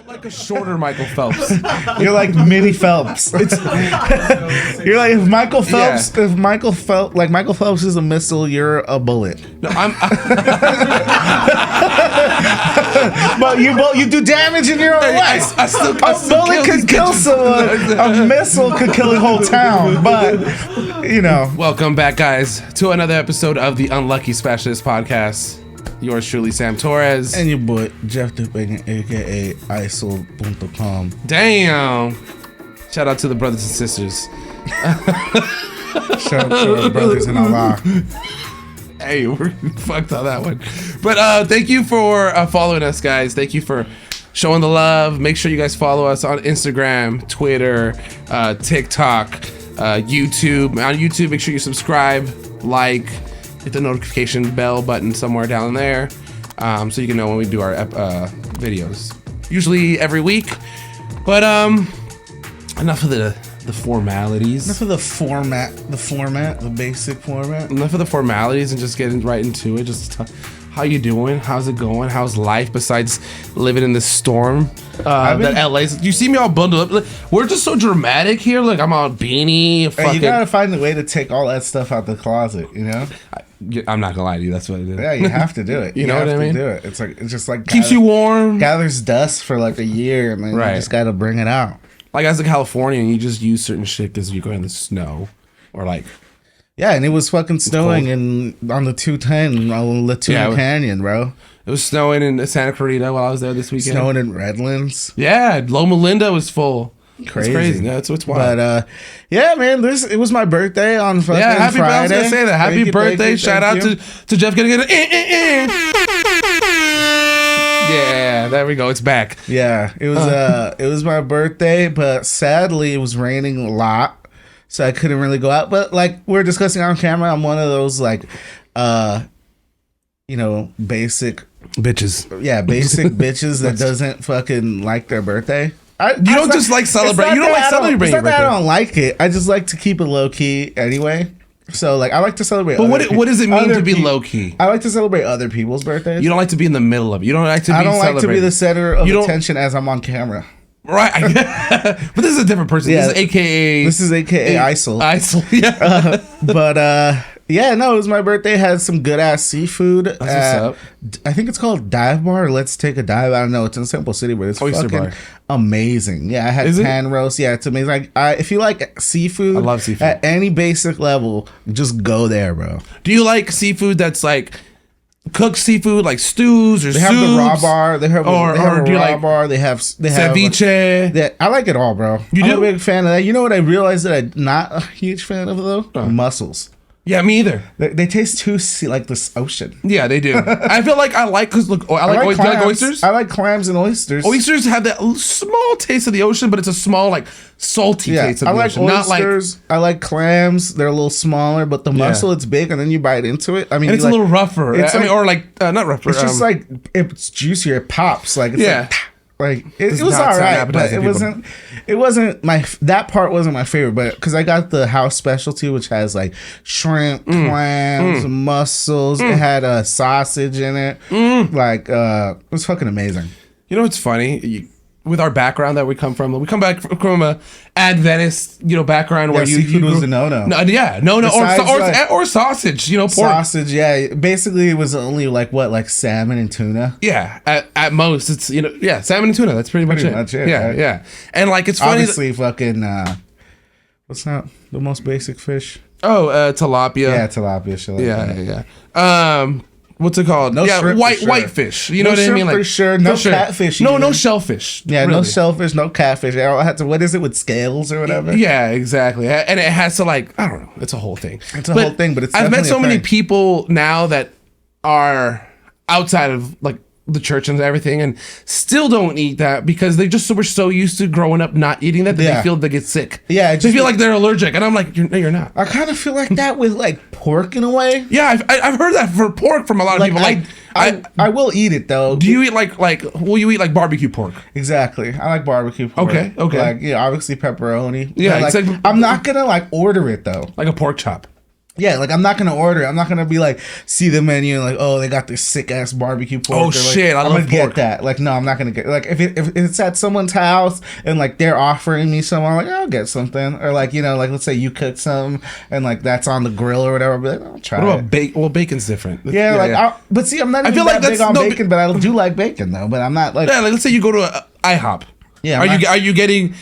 Like a shorter Michael Phelps. You're like mini Phelps. You're like if Michael Phelps. Yeah. If Michael Phelps, like Michael Phelps is a missile, you're a bullet. No, But you do damage in your own way. I still A bullet could kill someone. A missile could kill a whole town. But you know. Welcome back, guys, to another episode of the Unlucky Specialist Podcast. Yours truly, Sam Torres. And your boy Jeff Dupagan, aka ISIL.com. Damn. Shout out to the brothers and sisters. Shout out to our brothers in Allah. Hey, we're fucked on that one. But thank you for following us, guys. Thank you for showing the love. Make sure you guys follow us on Instagram, Twitter, TikTok, YouTube. On YouTube, make sure you subscribe, like, hit the notification bell button somewhere down there, so you can know when we do our videos. Usually every week. But enough of the formalities. Enough of the format, the basic format. Enough of the formalities and just getting right into it. Just how you doing? How's it going? How's life besides living in this storm that LA's? You see me all bundled up. We're just so dramatic here. Like I'm on beanie. Hey, you gotta find a way to take all that stuff out the closet. You know. I'm not gonna lie to you. That's what it is. Yeah, you have to do it. You know what I mean? Do it. It's just like keeps you warm. Gathers dust for like a year, and then you just gotta bring it out. Like as a Californian, you just use certain shit because you're going in the snow, or like. Yeah, and it was fucking snowing on the 210 on Latuna Canyon, bro. It was snowing in Santa Clarita while I was there this weekend. Snowing in Redlands. Yeah, Loma Linda was full. Crazy. It's crazy. Yeah, it's wild. But yeah, man, it was my birthday on fucking happy Friday. I was gonna say that. Happy birthday! Shout out to Jeff getting it. Yeah, there we go. It's back. Yeah, it was my birthday, but sadly it was raining a lot. So I couldn't really go out. But like we're discussing on camera, I'm one of those like basic bitches. Yeah, basic bitches that doesn't fucking like their birthday. You don't just like celebrate. You don't like celebrating your birthday. I don't like it. I just like to keep it low key anyway. So like I like to celebrate. But what does it mean to be low key? I like to celebrate other people's birthdays. You don't like to be in the middle of it. You don't like to be I don't like celebrated. to be the center of attention as I'm on camera. Right. But this is a different person. Yeah, This is AKA ISIL. ISIL, yeah. But yeah, no, it was my birthday. Had some good ass seafood. That's what's up. I think it's called Dive Bar. Let's take a dive. I don't know. It's in Simple City, but it's Oyster fucking bar. Amazing. Yeah, I had pan roast. Yeah, it's amazing. Like, if you like seafood, I love seafood. At any basic level, just go there, bro. Do you like seafood that's like cooked seafood, like stews or They soups? have the raw bar. They have a raw bar. They have ceviche. I like it all, bro. I'm a big fan of that. You know what I realized that I'm not a huge fan of though? Mussels. Yeah, me either. They taste too like this ocean. Yeah, they do. I feel like I like oysters. I like clams and oysters. Oysters have that small taste of the ocean, but it's a small, like salty taste of the ocean. Oysters. I like clams. They're a little smaller, but the mussel it's big, and then you bite into it. I mean, and it's a little rougher. Not rougher. It's just like it's juicier. It pops. Like it's like it was all right, but it wasn't my that part wasn't my favorite, but because I got the house specialty, which has like shrimp, clams, mussels. It had a sausage in it. Like it was fucking amazing. You know what's funny? With our background that we come back from a Adventist, background where seafood was a no. Or sausage, pork. Sausage, yeah. Basically, it was only like salmon and tuna. Yeah, at most, it's salmon and tuna. That's pretty much it. Yeah, right? Yeah. And like it's funny. Obviously, fucking what's not the most basic fish? Oh, tilapia. Yeah, tilapia. Shit like that. What's it called? No shrimp white fish. You know what I mean? Like for sure. No catfish. No shellfish. Yeah, really. No shellfish. No catfish. I had to. What is it with scales or whatever? Yeah, exactly. And it has to I don't know. It's a whole thing. It's a whole thing. But it's. I've met so many people now that are outside of the church and everything, and still don't eat that because they just were so used to growing up not eating that they feel they get sick. Yeah, they feel like they're allergic, and I'm like, you're not. I kind of feel like that with pork in a way. Yeah, I've heard that for pork from a lot of people. I will eat it though. Do you eat will you eat barbecue pork? Exactly, I like barbecue pork. Okay. Obviously pepperoni. Yeah, I'm not gonna order it though. Like a pork chop. Yeah, like I'm not gonna order. I'm not gonna be like see the menu and like, oh, they got this sick ass barbecue pork. Oh like, shit, I love pork. Get that. Like, no, I'm not gonna get like if it's at someone's house and like they're offering me some, I'm like, I'll get something. Or like, you know, like let's say you cook some and like that's on the grill or whatever. I'll be like, I'll try. What about bacon? Well, bacon's different. Yeah, but see, I'm not even that big on bacon, but I do like bacon though. But I'm not like like let's say you go to IHOP. Yeah, are you getting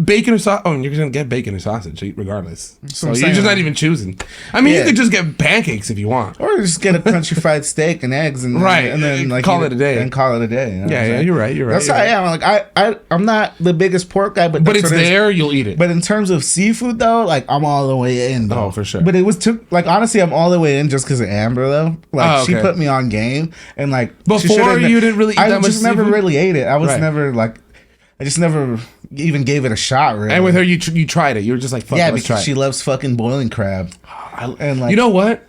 bacon or sausage? Oh, you're gonna get bacon or sausage regardless. So you're just not even choosing. I mean, you could just get pancakes if you want, or just get a country fried steak and eggs, and then like call it a day. And call it a day. You know yeah, you're right. That's how I am. Like I'm not the biggest pork guy, but it's there. You'll eat it. But in terms of seafood, though, like I'm all the way in. Though. Oh, for sure. But like honestly, I'm all the way in just because of Amber though. Like she put me on game, and like before you didn't really eat that much. I just never really ate it. I was never like. I just never even gave it a shot, really. And with her, you tried it. You were just like, fuck, let's try it. She loves fucking boiling crab. And like, you know what?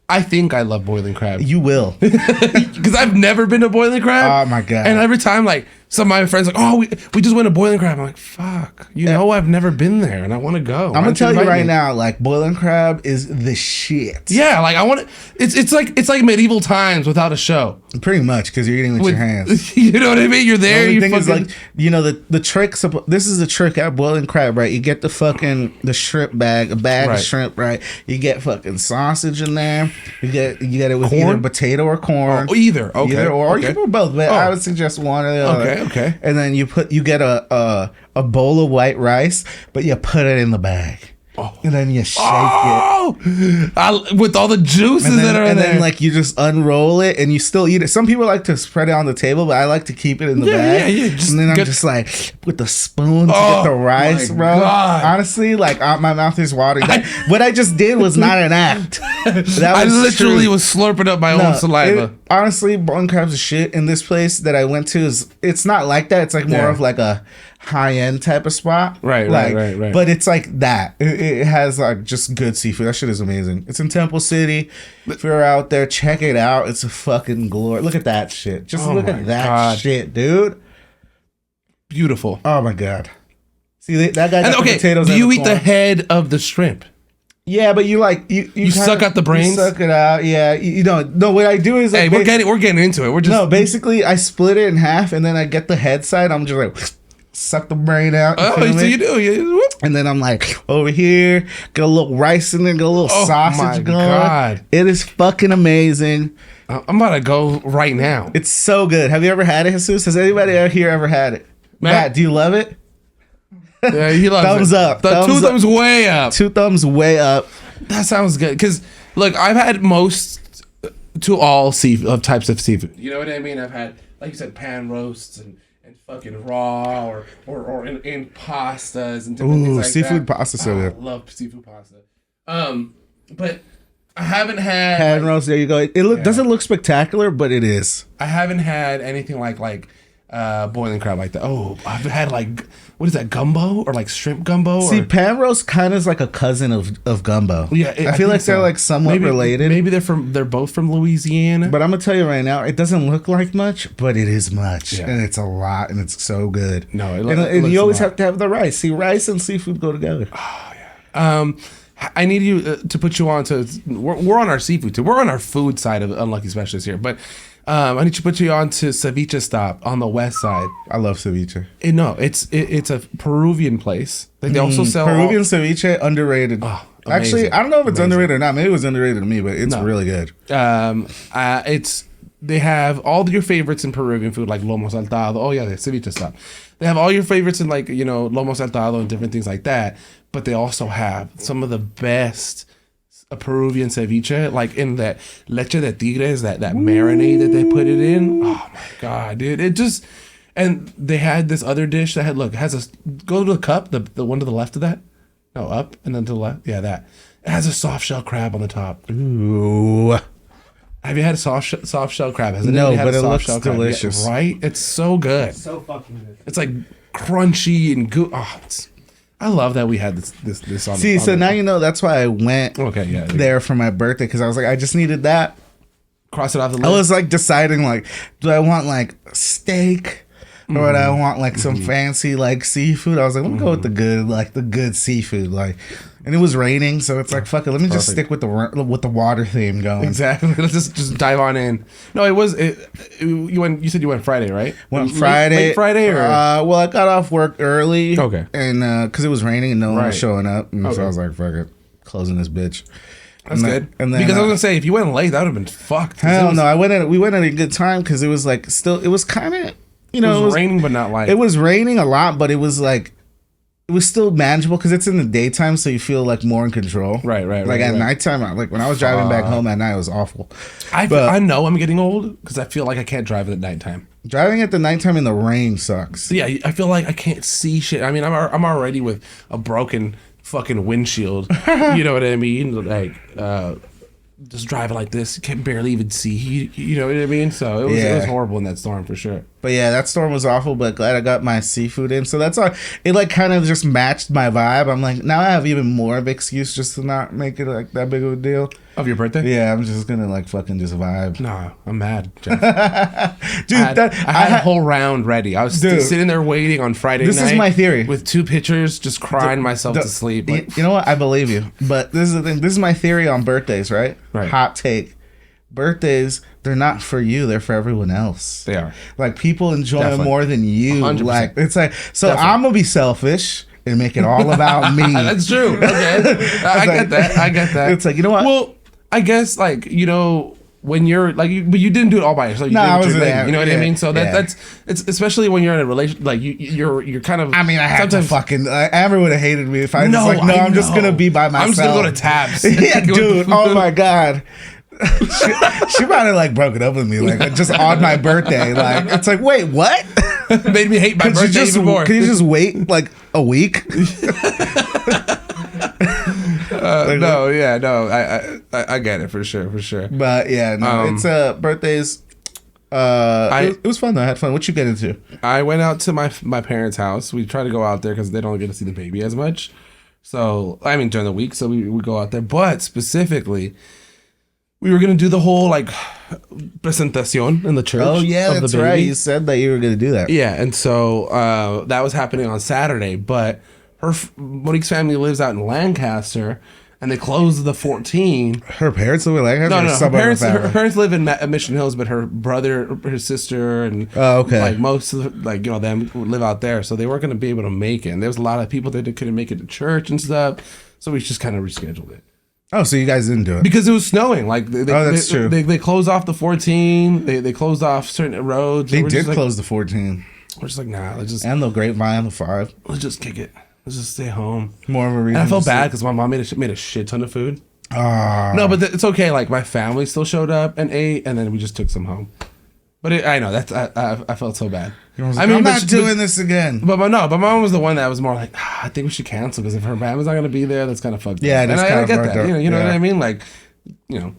I think I love boiling crab. You will. Because I've never been to boiling crab. Oh, my God. And every time, like, some of my friends like, oh, we just went to boiling crab. I'm like, fuck. You know, I've never been there, and I want to go. I'm going to tell you right now, like, boiling crab is the shit. Yeah, like, I want to... It's like medieval times without a show. Pretty much, because you're eating with your hands. You know what I mean? You're there. The thing is, like, you know, the trick... This is the trick at boiling crab, right? You get the shrimp bag, a bag of shrimp, right? You get fucking sausage in there. You get it with either potato or corn. Oh, either. Okay. Or you can put both, but I would suggest one or the other. Okay. And then you get a bowl of white rice, but you put it in the bag. Oh. And then you shake it. With all the juices that are in there. And then like you just unroll it and you still eat it. Some people like to spread it on the table, but I like to keep it in the bag. Yeah. And then I'm just like with the spoon to get the rice, bro. God. Honestly, like my mouth is watering. What I just did was not an act. I literally was slurping up my own saliva. Honestly, boiling crabs is shit. In this place that I went to, it's not like that. It's like more of like a high-end type of spot. Right. But it's like that. It has like just good seafood. That shit is amazing. It's in Temple City. If you're out there, check it out. It's a fucking glory. Look at that shit. Just look at that shit, dude. Beautiful. Oh my God. See, that guy got the potatoes. Do you eat the head of the shrimp? Yeah, but you like you suck out the brains. You suck it out. Yeah, you don't. No, what I do is like, we're getting into it. Basically I split it in half and then I get the head side. I'm just like suck the brain out. You do. And then I'm like over here, get a little rice in there, get a little sausage going. God. It is fucking amazing. I'm about to go right now. It's so good. Have you ever had it, Jesus? Has anybody out here ever had it? Matt, do you love it? Yeah, he loves thumbs it. Up. Two thumbs way up. 2 thumbs way up. That sounds good. Because, look, I've had most to all types of seafood. You know what I mean? I've had, like you said, pan roasts and fucking raw or in pastas and different things like seafood that. pasta. So I love seafood pasta. But I haven't had... Pan roast, there you go. It doesn't look spectacular, but it is. I haven't had anything like boiling crab like that. Oh, I've had like, what is that, gumbo or like shrimp gumbo? See, pan roast kind of is like a cousin of gumbo. Yeah, I feel like they're like somewhat related. Maybe they're both from Louisiana. But I'm gonna tell you right now, it doesn't look like much, but it is much, and it's a lot, and it's so good. No, and you always have to have the rice. See, rice and seafood go together. Oh yeah. I need you to put you on to. We're on our seafood too. We're on our food side of Unlucky Specialist here, but. I need to put you on to Ceviche Stop on the west side. I love ceviche. It's a Peruvian place. They also sell Peruvian ceviche, underrated. Oh, actually, I don't know if it's underrated or not. Maybe it was underrated to me, but it's really good. They have all your favorites in Peruvian food, like lomo saltado. Oh yeah, the Ceviche Stop. They have all your favorites in like lomo saltado and different things like that. But they also have some of the best. A Peruvian ceviche, like in that leche de tigres, that marinade that they put it in. Oh my God, dude. It just, and they had this other dish that had, go to the cup, the one to the left of that. No, up and then to the left. Yeah, that. It has a soft shell crab on the top. Ooh. Have you had a soft shell crab? No, but it looks delicious. Yeah, right? It's so good. It's so fucking good. It's like crunchy and good. Oh, I love that we had this on. See, so now you know that's why I went there for my birthday, because I was like, I just needed that. Cross it off the list. I was like deciding like, do I want like steak or do I want like some fancy like seafood? I was like, let me go with the good seafood. Like And it was raining, so it's like, fuck it. Let me just stick with the water theme going. Exactly. Let's just dive on in. No, you said you went Friday, right? Went Friday. Late Friday, or? Well, I got off work early. Okay. And because it was raining and no one was showing up, and so I was like, fuck it, closing this bitch. That's good. And then, because I was gonna say, if you went late, that would have been fucked. Hell no, we went at a good time because it was like it was kind of, you know, it was raining, but not like it was raining a lot, but it was like. It was still manageable because it's in the daytime, so you feel like more in control. Right. Like at nighttime, like when I was driving back home at night, it was awful. I know I'm getting old because I feel like I can't drive at nighttime. Driving at the nighttime in the rain sucks. Yeah, I feel like I can't see shit. I mean, I'm already with a broken fucking windshield. You know what I mean? Like, just driving like this, can barely even see. You know what I mean? So it was horrible in that storm for sure. But yeah, that storm was awful. But glad I got my seafood in. So that's all. It like kind of just matched my vibe. I'm like, now I have even more of an excuse just to not make it like that big of a deal. Of your birthday? Yeah, I'm just gonna like fucking just vibe. Nah, I'm mad, Jeff. Dude, I had a whole round ready. I was sitting there waiting on Friday night. This is my theory. With 2 pitchers, just crying myself to sleep. Like, you know what? I believe you. But this is the thing. This is my theory on birthdays, right? Right. Hot take. Birthdays, they're not for you. They're for everyone else. They are. Like, people enjoy them more than you. 100%. Like, it's like, so I'm going to be selfish and make it all about me. That's true. Okay. I get that. It's like, you know what? Well, I guess, like, you know, when you're like, but you didn't do it all by yourself. You I was there. You know what I mean? So that's it's especially when you're in a relation, like you're kind of. I mean, I had to fucking. Amber would have hated me if I was like, no, I'm just gonna be by myself. I'm just gonna go to Tabs. Yeah, dude. Oh my god. she probably like broke it up with me like just on my birthday. Like it's like, wait, what? Made me hate my birthday even more. Can you just wait like a week? I get it for sure. But yeah, no, it's birthdays. It was fun though. I had fun. What you get into? I went out to my parents' house. We try to go out there because they don't get to see the baby as much. So I mean during the week, so we go out there. But specifically, we were gonna do the whole like presentación in the church. Oh yeah, that's right. You said that you were gonna do that. Yeah, and so that was happening on Saturday. But Monique's family lives out in Lancaster, and they closed the 14. Her parents live in Lancaster? No. Her parents live in Mission Hills, but her brother, her sister, and like most of them live out there. So they weren't going to be able to make it. And there was a lot of people that couldn't make it to church and stuff. So we just kind of rescheduled it. Oh, so you guys didn't do it because it was snowing. Like that's true. They closed off the 14. They closed off certain roads. They did close the 14. We're just like, nah. Let's just and the Grapevine, the 5. Let's just kick it. Let's just stay home. More of a reason. And I felt bad because my mom made a shit ton of food. No, but it's okay. Like my family still showed up and ate, and then we just took some home. But I know that's I felt so bad. I'm not doing this again. But my mom was the one that was more like, I think we should cancel because if her family's not gonna be there, that's kind of fucked up. Yeah, and I get that. You know what I mean? Like, yeah.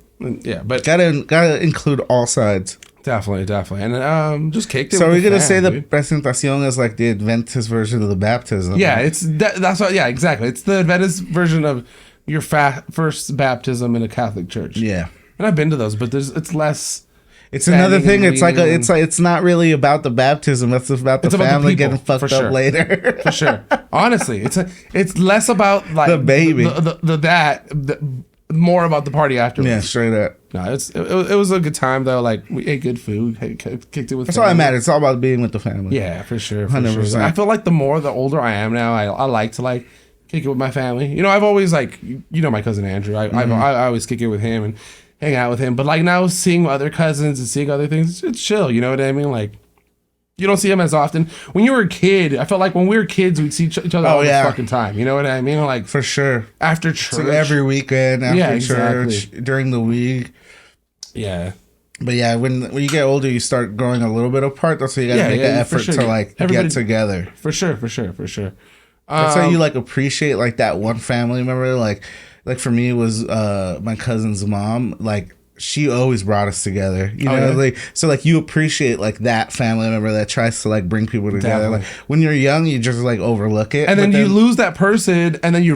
But gotta include all sides. Definitely, and just caked it. So we're gonna say the presentación is like the Adventist version of the baptism. Yeah, that's what. Yeah, exactly. It's the Adventist version of your first baptism in a Catholic church. Yeah, and I've been to those, but it's less. It's another thing. It's not really about the baptism. It's about the family getting fucked up later. For sure. Honestly, it's less about like the baby, more about the party afterwards. Yeah, straight up. No, it was a good time though. Like we ate good food, kicked it with. That's all that matters. It's all about being with the family. Yeah, for sure. 100%. I feel like the older I am now, I like to like kick it with my family. You know, I've always like my cousin Andrew. I always kick it with him and hang out with him. But like now, seeing other cousins and seeing other things, it's chill. You know what I mean? Like you don't see them as often. When you were a kid, I felt like when we were kids, we'd see each other all the fucking time. You know what I mean? Like for sure. After church, so every weekend after church during the week. Yeah. But yeah, when you get older, you start growing a little bit apart. That's why you gotta make an effort to like get together. For sure. That's how you like appreciate like that one family member. Like for me, it was my cousin's mom. Like she always brought us together, you know, like, so like you appreciate like that family member that tries to like bring people together. Definitely. Like when you're young, you just like overlook it, and then you lose that person, and then you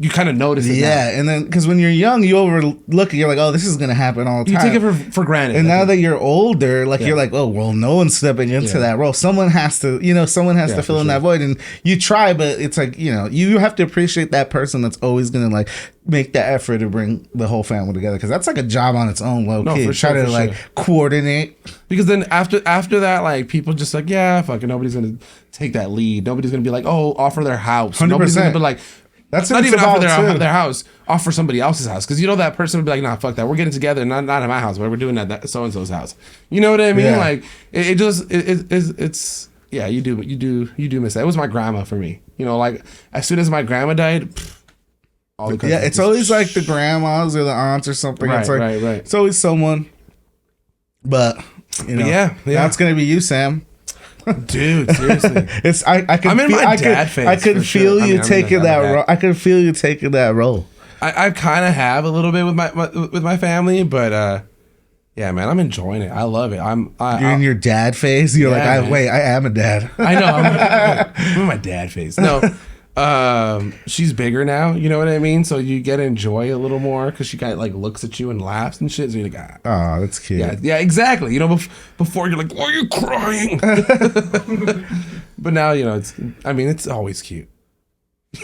you kind of notice it. Yeah, and then because when you're young, you overlook it. You're like, oh, this is gonna happen all the time. You take it for granted. And now that you're older, like you're like, oh, well, no one's stepping into that role. Someone has to, you know, to fill in that void, and you try, but it's like, you know, you have to appreciate that person that's always gonna like make that effort to bring the whole family together, because that's like a job on its own, low key. Try to like coordinate, because then after that, like people just like, yeah, fucking nobody's gonna take that lead. Nobody's gonna be like, oh, offer their house. 100%. Nobody's gonna be like, that's not even offer their house, offer somebody else's house, because you know that person would be like, nah, fuck that, we're getting together, not at my house, but we're doing that so and so's house. You know what I mean? Yeah. Like it's yeah, you do miss that. It was my grandma for me. You know, like as soon as my grandma died. It's always like the grandmas or the aunts or something. Right, it's like, right. It's always someone. But you know, that's gonna be you, Sam. Dude, seriously, I could feel you taking that role. I could feel you taking that role. I kind of have a little bit with my family, but yeah, man, I'm enjoying it. I love it. You're in your dad phase. You're like, I am a dad. I know. I'm in my dad phase. No. She's bigger now, you know what I mean? So you get to enjoy a little more, because she kind of like looks at you and laughs and shit. So you're like, oh, that's cute. Yeah, exactly. You know, before you're like, why are you crying? But now, you know, it's always cute.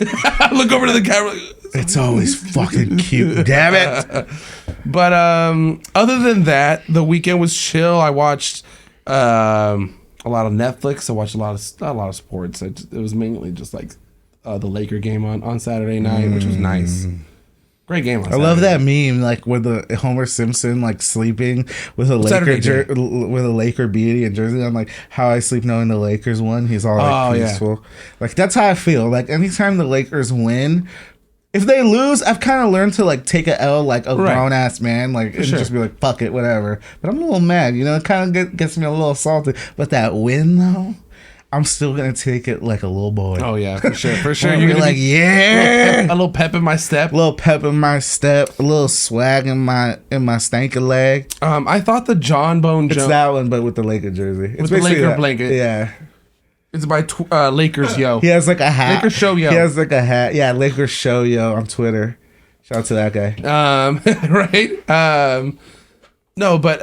Look over to the camera. It's always fucking cute. Damn it. But other than that, the weekend was chill. I watched a lot of Netflix. I watched not a lot of sports. It was mainly just like the Laker game on Saturday night, which was nice. Great game on Saturday. I love that meme, like with the Homer Simpson like sleeping with a Laker beanie and jersey on, like how I sleep knowing the Lakers won. He's all like peaceful. Yeah. Like that's how I feel. Like anytime the Lakers win, if they lose, I've kind of learned to like take a L like a grown ass man, like and just be like, fuck it, whatever. But I'm a little mad, you know. It kind of gets me a little salty. But that win though, I'm still gonna take it like a little boy. Oh yeah, for sure. You're gonna like, yeah, a little pep in my step, a little swag in my stanky leg. I thought the John Bone Jones. It's that one, but with the Laker jersey. It's with the Laker blanket. Yeah. It's by Lakers Yo. He has like a hat. Lakers Show Yo. He has like a hat. Yeah, Lakers Show Yo on Twitter. Shout out to that guy. Right. No, but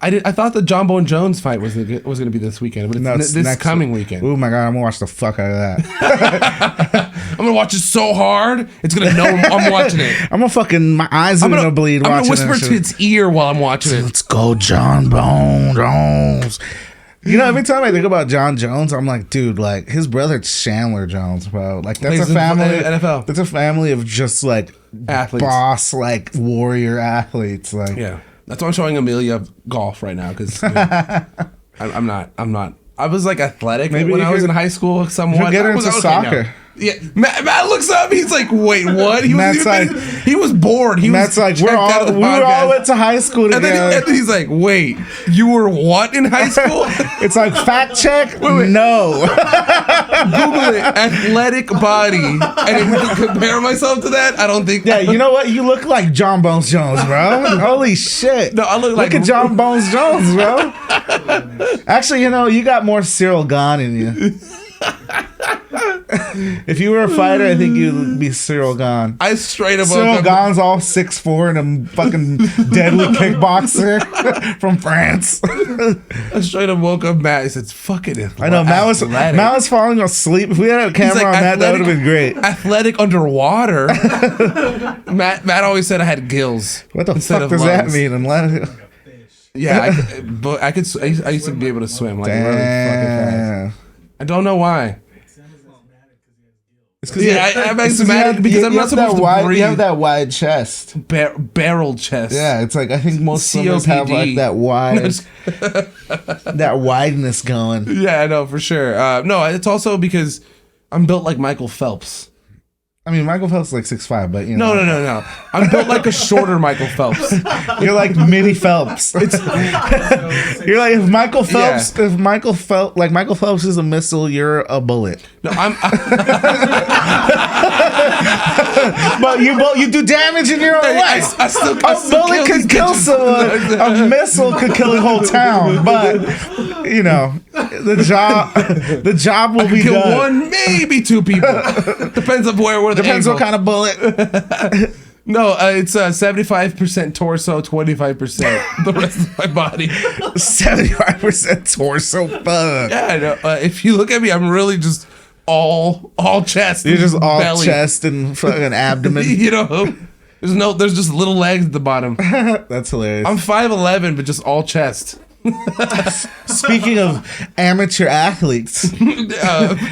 I thought the John Bone Jones fight was going to be this weekend, but it's this coming weekend. Oh my god, I'm gonna watch the fuck out of that. I'm gonna watch it so hard, it's gonna know I'm watching it. I'm gonna fucking, my eyes are gonna bleed. I'm gonna whisper to its ear while I'm watching it. Let's go, John Bone Jones. You know, every time I think about John Jones, I'm like, dude, like his brother Chandler Jones, bro. Like that's a family. NFL. That's a family of just like athletes, boss, like warrior athletes. Like yeah. That's why I'm showing Amelia golf right now, because I'm not. I was like athletic when I was in high school. Somewhat. Get into soccer. No. Yeah, Matt looks up. He's like, "Wait, what?" He was bored. Matt's like, we all went to high school together. And then he's like, "Wait, you were what in high school?" It's like, fact check. Wait. No. Google it. Athletic body. And if we can compare myself to that, I don't think. Yeah, you know what? You look like John Bones Jones, bro. Holy shit. No, I look at John Bones Jones, bro. Actually, you know, you got more Cyril Gahn in you. If you were a fighter, I think you'd be Cyril Gahn. I straight up. Cyril Gahn's all 6'4" and a fucking deadly kickboxer from France. I straight up woke up Matt. He said, "It's fucking athletic." I know Matt was falling asleep. If we had a camera on that would have been great. Athletic underwater. Matt always said I had gills. What the fuck does that mean? Yeah, I used to be able to swim like really fucking fast. I don't know why. It's because I'm asthmatic because I'm not supposed to breathe. You have that wide chest, barrel chest. Yeah, it's like I think most swimmers have like that wide, that wideness going. Yeah, I know for sure. No, it's also because I'm built like Michael Phelps. I mean, Michael Phelps is like 6'5", but you know. No. I'm built like a shorter Michael Phelps. You're like mini Phelps. You're like if Michael Phelps is a missile, you're a bullet. No, I'm But you do damage in your own way. A bullet could kill someone. A missile could kill a whole town. But the job will be kill done. One, maybe two people. Depends on where the depends what kind of bullet. No, it's 75% torso, 25% the rest of my body. 75% torso. Fuck. Yeah, I know. If you look at me, I'm really just all chest. You're just all belly. chest and fucking abdomen. There's just little legs at the bottom. That's hilarious. I'm 5'11", but just all chest. Speaking of amateur athletes,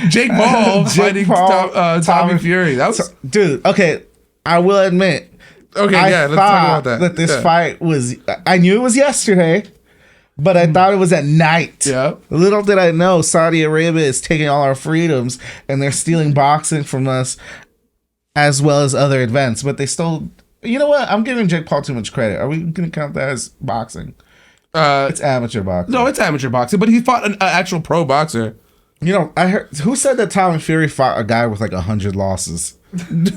Jake Paul fighting Tommy Fury. That was dude. Okay, I will admit. Okay, let's talk about that. This fight was. I knew it was yesterday, but I thought it was at night. Yeah. Little did I know, Saudi Arabia is taking all our freedoms and they're stealing boxing from us, as well as other events. But they stole. You know what? I'm giving Jake Paul too much credit. Are we going to count that as boxing? It's amateur boxing. No, it's amateur boxing, but he fought an actual pro boxer. I heard who said that Tommy Fury fought a guy with like 100 losses. They're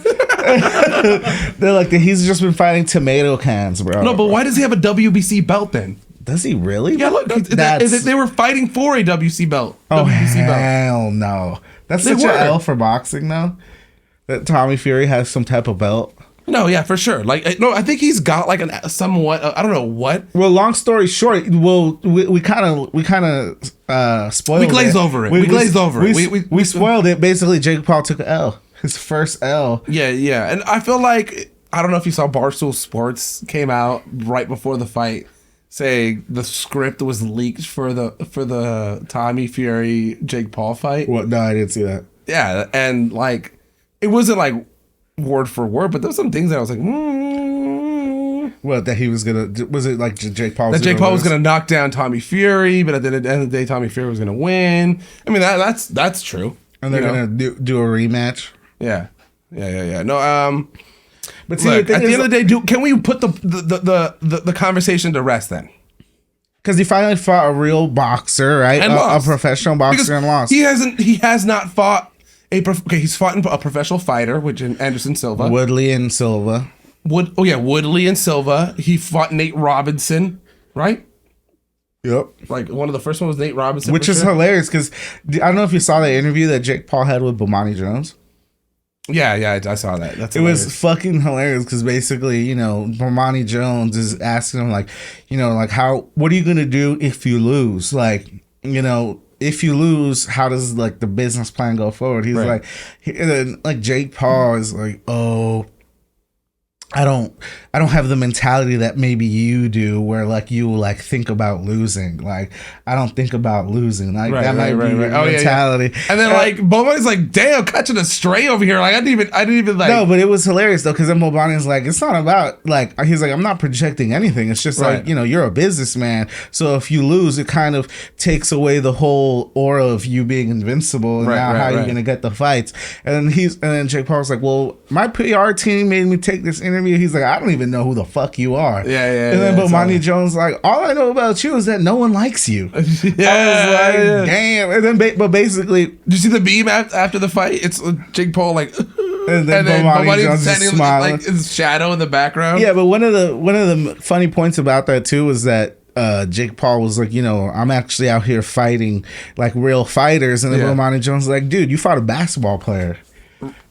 like he's just been fighting tomato cans, bro. No, but why does he have a WBC belt then? Does he really? Yeah, look, they were fighting for a WC belt. Oh WBC hell no! That's such an L for boxing, though. That Tommy Fury has some type of belt. No, yeah, for sure. I think he's got like a somewhat. I don't know what. Well, long story short, we kind of spoiled. We glazed over it. We glazed over it. We spoiled it. Basically, Jake Paul took an L. His first L. Yeah, and I feel like I don't know if you saw Barstool Sports came out right before the fight, saying the script was leaked for the Tommy Fury Jake Paul fight. What? No, I didn't see that. Yeah, and like it wasn't like word for word, but there was some things that I was like, What, that he was gonna? Was it like Jake Paul? That Jake Paul was gonna knock down Tommy Fury, but at the end of the day, Tommy Fury was gonna win. I mean, that's true. And they're gonna do a rematch. Yeah. No, but see, look, at the end of the day, can we put the conversation to rest then? Because he finally fought a real boxer, right? And a professional boxer, and lost. He has not fought he's fought a professional fighter, which is Anderson Silva. Woodley and Silva. Woodley and Silva. He fought Nate Robinson, right? Yep. Like one of the first one was Nate Robinson. Which is hilarious because I don't know if you saw that interview that Jake Paul had with Bomani Jones. Yeah, I saw that. It was fucking hilarious because basically, Bomani Jones is asking him like what are you gonna do if you lose? Like, if you lose, how does like the business plan go forward? He's right. And then like Jake Paul is like, oh, I don't have the mentality that maybe you do, where like you like think about losing. Like I don't think about losing. Like that might be your mentality. Yeah. And then like Bomani's like, damn, catching a stray over here. Like I didn't even like. No, but it was hilarious though, because then Bomani's like, it's not about like, he's like, I'm not projecting anything. It's just like, you're a businessman. So if you lose, it kind of takes away the whole aura of you being invincible. And now how are you gonna get the fights? And then Jake Paul's like, well, my PR team made me take this interview. He's like, I don't even know who the fuck you are. And then Bomani Jones like, all I know about you is that no one likes you. I was like, damn. And then but basically, did you see the meme after the fight? It's Jake Paul like and then Bomani Jones is smiling, like his shadow in the background. Yeah, but one of the funny points about that too was that Jake Paul was like, I'm actually out here fighting like real fighters, and then Bomani Jones was like, dude, you fought a basketball player.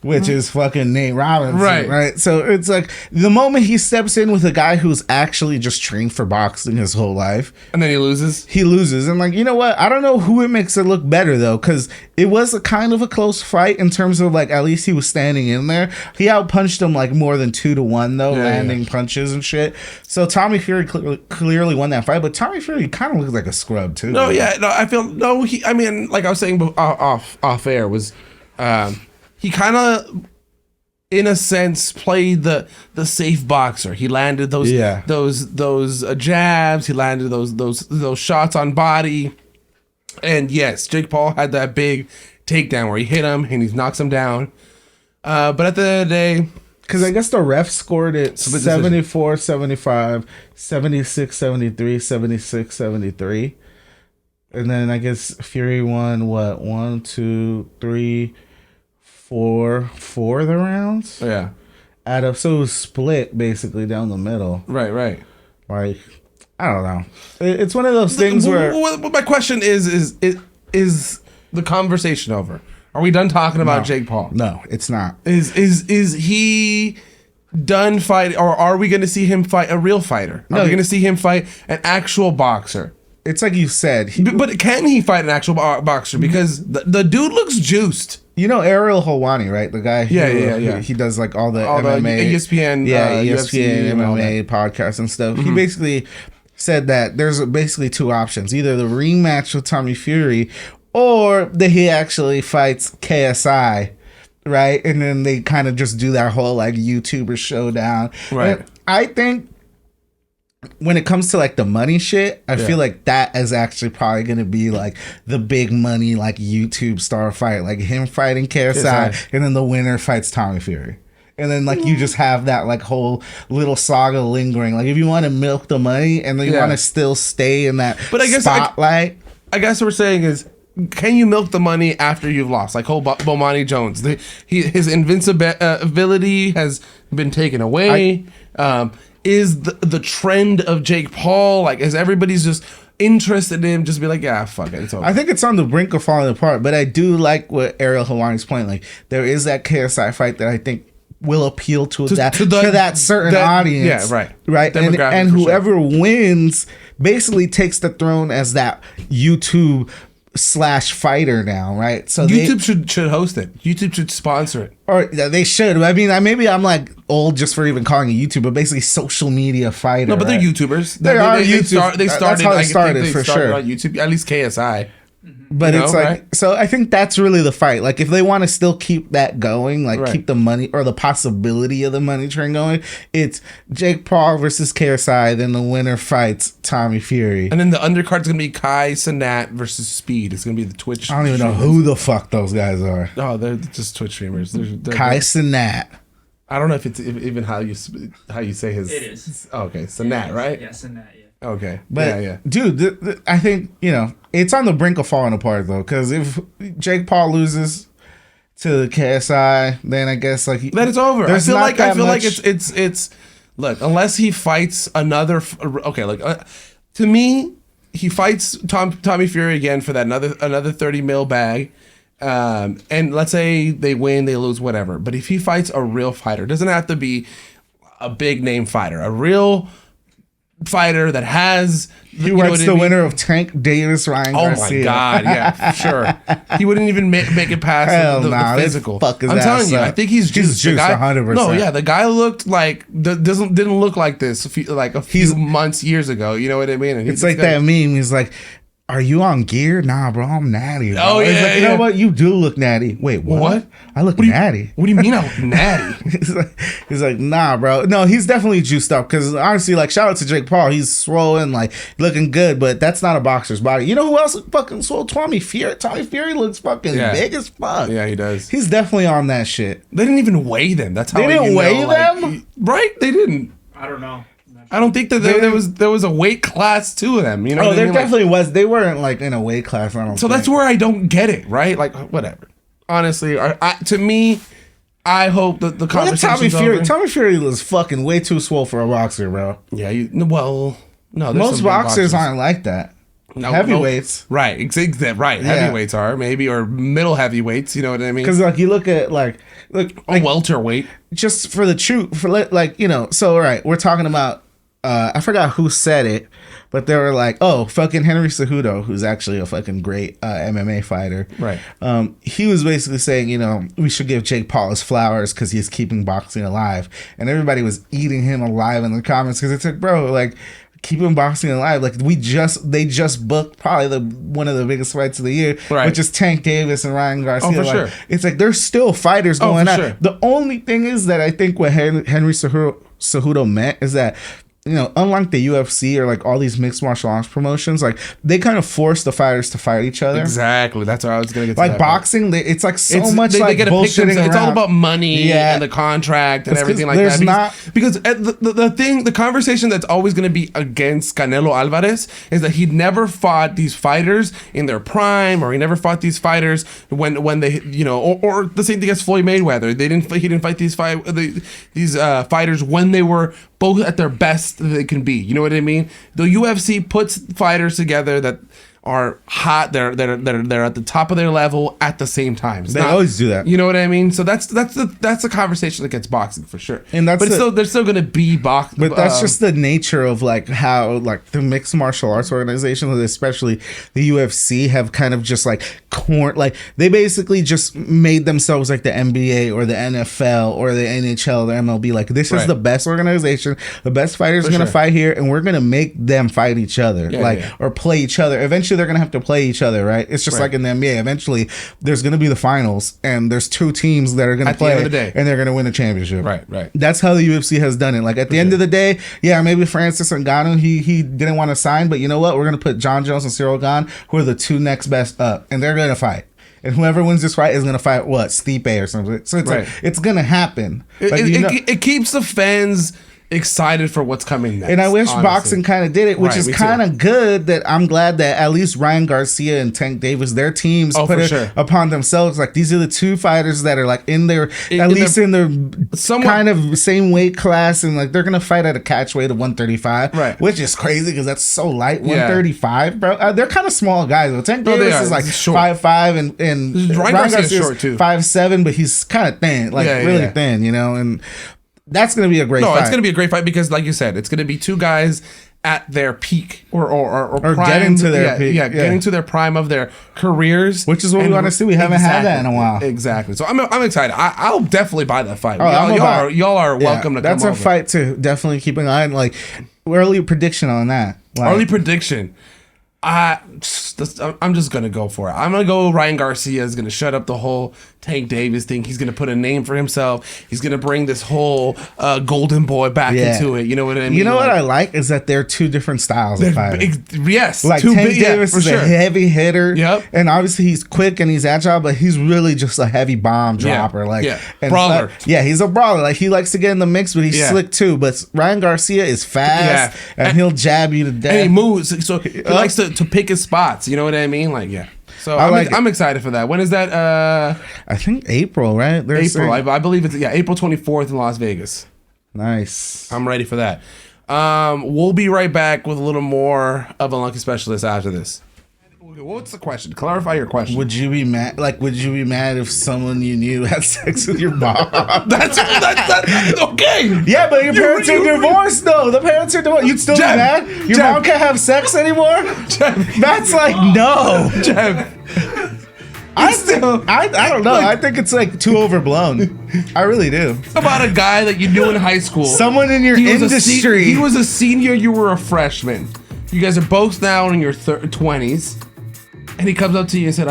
Which is fucking Nate Robinson, right? So it's like the moment he steps in with a guy who's actually just trained for boxing his whole life, and then he loses. And like, you know what? I don't know who it makes it look better though, because it was a kind of a close fight in terms of like at least he was standing in there. He outpunched him like more than 2-1 though, landing punches and shit. So Tommy Fury clearly won that fight, but Tommy Fury kind of looks like a scrub too. I mean, like I was saying off air was. He kind of, in a sense, played the safe boxer. He landed those jabs. He landed those shots on body. And yes, Jake Paul had that big takedown where he hit him and he knocks him down. But at the end of the day, because I guess the ref scored it 74-75, 76-73, 76-73, and then I guess Fury won what 1, 2, 3. 4 of the rounds. Yeah. so it was split basically down the middle. Right. Like, I don't know. It's one of those things where. My question is the conversation over? Are we done talking about Jake Paul? No, it's not. Is he done fighting, or are we going to see him fight a real fighter? Are we going to see him fight an actual boxer? It's like you said. But can he fight an actual boxer? Because the dude looks juiced. You know Ariel Helwani, right? The guy who he does like all the MMA, the ESPN, ESPN, MMA podcasts and stuff. Mm-hmm. He basically said that there's basically two options: either the rematch with Tommy Fury, or that he actually fights KSI, right? And then they kind of just do that whole like YouTuber showdown. Right. And I think when it comes to like the money shit, I feel like that is actually probably going to be like the big money like YouTube star fight, like him fighting KSI, and then the winner fights Tommy Fury. And then like you just have that like whole little saga lingering. Like if you want to milk the money and then you want to still stay in that spotlight. I guess what we're saying is, can you milk the money after you've lost? Like whole Bomani Jones, his invincibility has been taken away. Is the trend of Jake Paul, like, is everybody's just interested in him, just be like, yeah, fuck it, it's over? I think it's on the brink of falling apart, but I do like what Ariel Helwani's point. Like, there is that KSI fight that I think will appeal to that certain audience. Yeah, right. Right. And whoever wins basically takes the throne as that YouTube /fighter now, right? So YouTube should host it. YouTube should sponsor it. Or they should. I mean, maybe I'm like old just for even calling it YouTube, but basically social media fighter. No, but they're YouTubers. They started. That's how they started for sure. On YouTube, at least KSI. But it's like, right? So I think that's really the fight. Like if they want to still keep that going, like keep the money or the possibility of the money train going, it's Jake Paul versus KSI. Then the winner fights Tommy Fury. And then the undercard's going to be Kai Cenat versus Speed. It's going to be the Twitch. I don't even know who the fuck those guys are. Oh, they're just Twitch streamers. They're Kai Cenat. I don't know if it's even how you say his. It is. Oh, okay, Cenat, right? Yeah, Cenat. Yeah. Okay, but dude, I think it's on the brink of falling apart though. Because if Jake Paul loses to KSI, then I guess like then it's over. I feel like it's look, unless he fights another. Okay, like to me, he fights Tommy Fury again for that another 30 mil bag. And let's say they win, they lose, whatever. But if he fights a real fighter, it doesn't have to be a big name fighter, a real fighter that has the winner of Tank Davis, Ryan Garcia. Oh my god, yeah, sure. He wouldn't even make it past the physical. I'm telling you, I think he's juiced. 100%. No, yeah, the guy looked like didn't look like this like a few years ago. You know what I mean? And it's like that meme. He's like, "Are you on gear?" Nah, bro, I'm natty. Bro. Oh yeah, like, you know what? You do look natty. Wait, what? I look natty. What do you mean I look natty? he's like, nah, bro. No, he's definitely juiced up. Because honestly, like, shout out to Jake Paul. He's swollen, like, looking good. But that's not a boxer's body. You know who else is fucking swole? Tommy Fury. Tommy Fury looks fucking big as fuck. Yeah, he does. He's definitely on that shit. They didn't even weigh them. That's how they didn't weigh them, right? They didn't. I don't know. I don't think that there was a weight class to them. You know, oh, there definitely was. They weren't like in a weight class. I don't. So that's where I don't get it. Right? Like whatever. Honestly, to me, I hope that the conversation's over. Tommy Fury was fucking way too swole for a boxer, bro. Yeah. No. Most boxers aren't like that. No, heavyweights, right? Right. Yeah. Heavyweights are maybe, or middle heavyweights. You know what I mean? Because like you look at like welterweight. Just for the truth, for like So all right, we're talking about. I forgot who said it, but they were like, "Oh, fucking Henry Cejudo, who's actually a fucking great MMA fighter." Right. He was basically saying, we should give Jake Paul his flowers because he's keeping boxing alive, and everybody was eating him alive in the comments because it's like, bro, like. Keeping boxing alive, like they just booked probably one of the biggest fights of the year, which is Tank Davis and Ryan Garcia. Oh, for sure. It's like there's still fighters going on. Sure. The only thing is that I think what Henry Cejudo meant is that you know, unlike the UFC or like all these mixed martial arts promotions, like they kind of force the fighters to fight each other. Exactly. That's what I was gonna get to. Like boxing, it's like much they get bullshitting around. It's all about money and the contract and everything like that. Because the conversation that's always gonna be against Canelo Alvarez is that he never fought these fighters in their prime, or he never fought these fighters when they, you know, or the same thing as Floyd Mayweather. He didn't fight these fighters when they were both at their best that they can be. You know what I mean? The UFC puts fighters together that are hot. They're at the top of their level at the same time. They always do that. You know what I mean? So that's the conversation that gets boxing for sure. And there's still going to be boxing. But that's just the nature of like how like the mixed martial arts organizations, especially the UFC, have kind of just like like they basically just made themselves like the NBA or the NFL or the NHL, the MLB. Like this is the best organization. The best fighters are going to fight here, and we're going to make them fight each other, or play each other. Eventually, they're going to have to play each other, right? It's just like in the NBA. Eventually, there's going to be the finals, and there's two teams that are going to play, at the end of the day, and they're going to win a championship. Right. That's how the UFC has done it. Like at the end of the day, maybe Francis Ngannou, he didn't want to sign, but you know what? We're going to put John Jones and Cyril Gane, who are the two next best up, and they're going to fight. And whoever wins this fight is going to fight Stipe or something. So it's like it's going to happen. It keeps the fans excited for what's coming next. And I wish boxing kind of did it, which is kind of good. That I'm glad that at least Ryan Garcia and Tank Davis, their teams put it upon themselves. Like these are the two fighters that are like in their kind of same weight class, and like they're gonna fight at a catch weight of 135, which is crazy because that's so light. 135, bro. They're kind of small guys. Well, Tank Davis is like 5'5", and Ryan Garcia is short too, 5'7", but he's kind of thin, like really thin, you know. And that's going to be a great fight. It's going to be a great fight because, like you said, it's going to be two guys at their peak or prime, getting to their peak. Getting to their prime of their careers, which is what we want to see. We haven't had that in a while. Exactly. So I'm excited. I'll definitely buy that fight. Y'all are welcome to come over. That's a fight too. Definitely keep an eye on like early prediction on that. Early prediction. I'm just gonna go for it. I'm gonna go. Ryan Garcia is gonna shut up the whole Tank Davis thing. He's gonna put a name for himself. He's gonna bring this whole Golden Boy back into it. You know what I mean? You know what I like is that they're two different styles of fighting. Yes, like Tank Davis is a heavy hitter. Yep, and obviously he's quick and he's agile, but he's really just a heavy bomb dropper. Brawler. He's a brawler. Like he likes to get in the mix, but he's slick too. But Ryan Garcia is fast and he'll jab you to death. And he moves, so he likes to pick his spots. You know what I mean? Like So I'm excited for that. When is that? I think April, right? April. I believe it's April 24th in Las Vegas. Nice. I'm ready for that. We'll be right back with a little more of Unlucky Specialist after this. What's the question? Clarify your question. Would you be mad? Like, would you be mad if someone you knew had sex with your mom? that's okay. Yeah, but your parents are divorced, though. The parents are divorced. You'd still be mad? Your mom can't have sex anymore? That's like, no. I don't know. I think it's like too overblown. I really do. About a guy that you knew in high school. Someone in your industry. He was a senior. You were a freshman. You guys are both now in your 20s. And he comes up to you and said,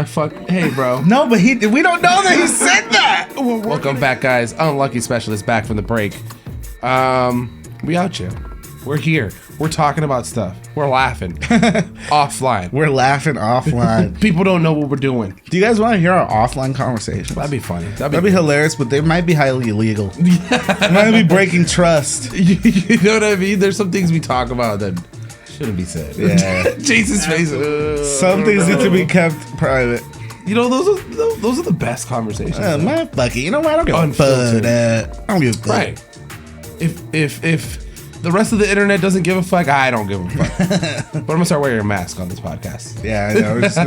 hey, bro. No, but we don't know that he said that. Welcome back, guys. Unlucky Specialist back from the break. We out here. We're here. We're talking about stuff. We're laughing. Offline. We're laughing offline. People don't know what we're doing. Do you guys want to hear our offline conversations? That'd be funny. That'd be hilarious, but they might be highly illegal. They might be breaking trust. You know what I mean? There's some things we talk about that shouldn't be said. Yeah. Jason's face. Some things need to be kept private. You know, those are the best conversations. Man, fuck it. You know what? I don't give a fuck. I don't give a fuck. Right. If the rest of the internet doesn't give a fuck, I don't give a fuck. But I'm gonna start wearing a mask on this podcast. Yeah, I know. It's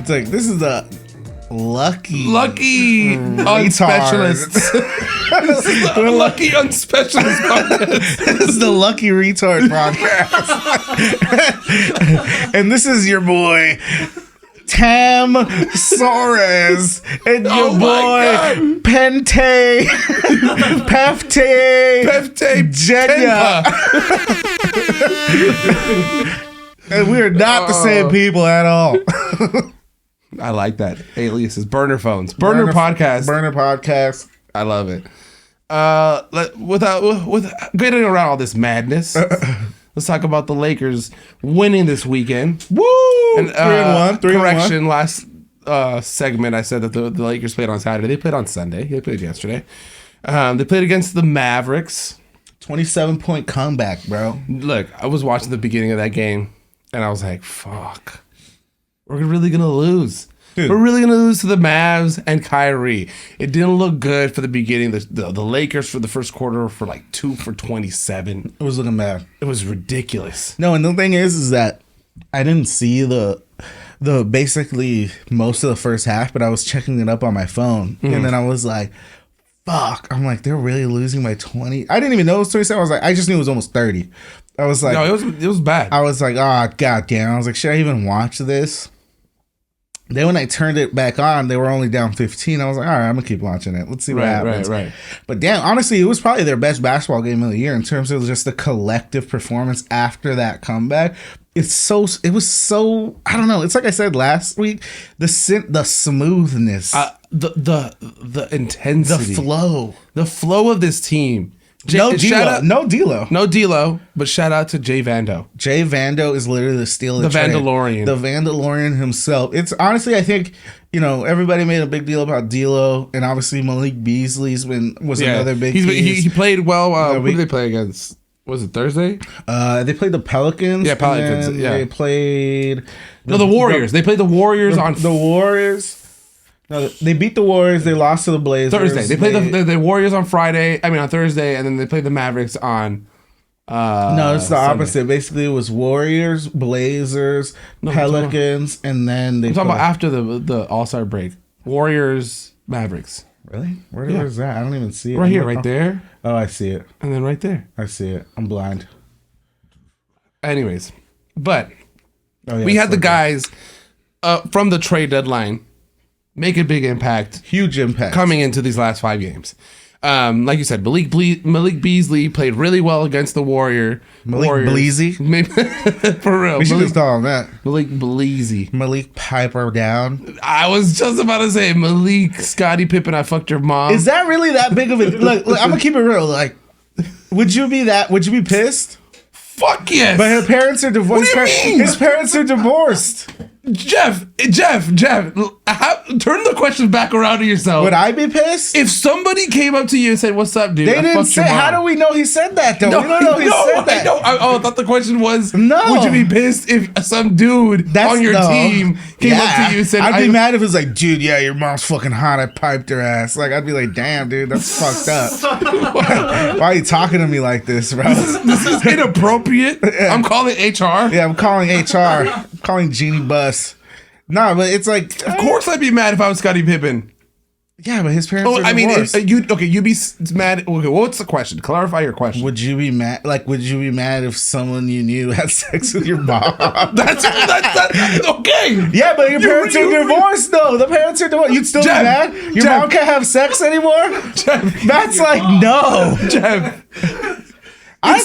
like this is a lucky unspecialists. This is the Lucky Unspecialist podcast. This is the Lucky Retard podcast. And this is your boy Tam Soares and your boy Pente Jenya. And we are not the same people at all. I like that. Aliases. Burner phones. Burner podcast. Burner podcast. I love it. With getting around all this madness, let's talk about the Lakers winning this weekend. Woo! And, 3-1. Correction, last segment I said that the Lakers played on Saturday. They played on Sunday. They played yesterday. They played against the Mavericks. 27-point comeback, bro. Look, I was watching the beginning of that game, and I was like, fuck. We're really going to lose. Dude. We're really going to lose to the Mavs and Kyrie. It didn't look good for the beginning. The Lakers for the first quarter for like 2 for 27. It was looking bad. It was ridiculous. No, and the thing is that I didn't see the basically most of the first half, but I was checking it up on my phone. And then I was like, fuck. I'm like, they're really losing by 20. I didn't even know it was 27. I was like, I just knew it was almost 30. I was like, no, it was bad. I was like, oh, god damn. I was like, should I even watch this? Then when I turned it back on, they were only down 15. I was like, all right, I'm going to keep watching it. Let's see what happens. Right. But damn, honestly, it was probably their best basketball game of the year in terms of just the collective performance after that comeback. It was so, I don't know. It's like I said last week, the smoothness. The intensity. The flow of this team. No D'Lo, but shout out to Jay Vando. Jay Vando is literally the steal of the trade. Vandalorian. The Vandalorian himself. It's honestly, I think, everybody made a big deal about D'Lo, and obviously Malik Beasley's was another big piece. He played well. Who did they play against? Was it Thursday? They played the Pelicans. Yeah, Pelicans. Yeah. They played the Warriors. They played the Warriors on the Warriors. No, they beat the Warriors. They lost to the Blazers. Thursday. They played the Warriors on Thursday, and then they played the Mavericks on. No, it's the opposite. Basically, it was Warriors, Blazers, Pelicans, and then they. I'm talking about after the All-Star break. Warriors, Mavericks. Really? Where's that? I don't even see it. Right here, right there. Oh, I see it. And then right there. I see it. I'm blind. Anyways, but we had the guys from the trade deadline make a big impact. Huge impact. Coming into these last 5 games. Like you said, Malik Beasley played really well against the Warriors. Bleazy? For real. We should just call him that. Malik Bleazy. Malik Piper down. I was just about to say, Malik Scottie Pippen, I fucked your mom. Is that really that big of a... Look, I'm going to keep it real. Like, would you be pissed? Fuck yes. But his parents are divorced. What do you mean? His parents are divorced. Jeff, turn the question back around to yourself. Would I be pissed? If somebody came up to you and said, what's up, dude? They didn't say, how do we know he said that, though? We don't know he said that. I thought the question was, no. Would you be pissed if some dude on your team came up to you and said, I'd be mad if it was like, dude, yeah, your mom's fucking hot, I piped her ass. Like, I'd be like, damn, dude, that's fucked up. Why are you talking to me like this, bro? This is inappropriate. Yeah. I'm calling HR. Yeah, I'm calling HR. I'm calling Genie Bus. No, but it's like... Of course I'd be mad if I was Scottie Pippen. Yeah, but his parents are divorced. You'd be mad... Okay, what's the question? Clarify your question. Would you be mad... Like, would you be mad if someone you knew had sex with your mom? That's okay. Yeah, but your parents are divorced, though. The parents are divorced. You'd still be mad? Your mom can't have sex anymore? That's like, no. Jeff... I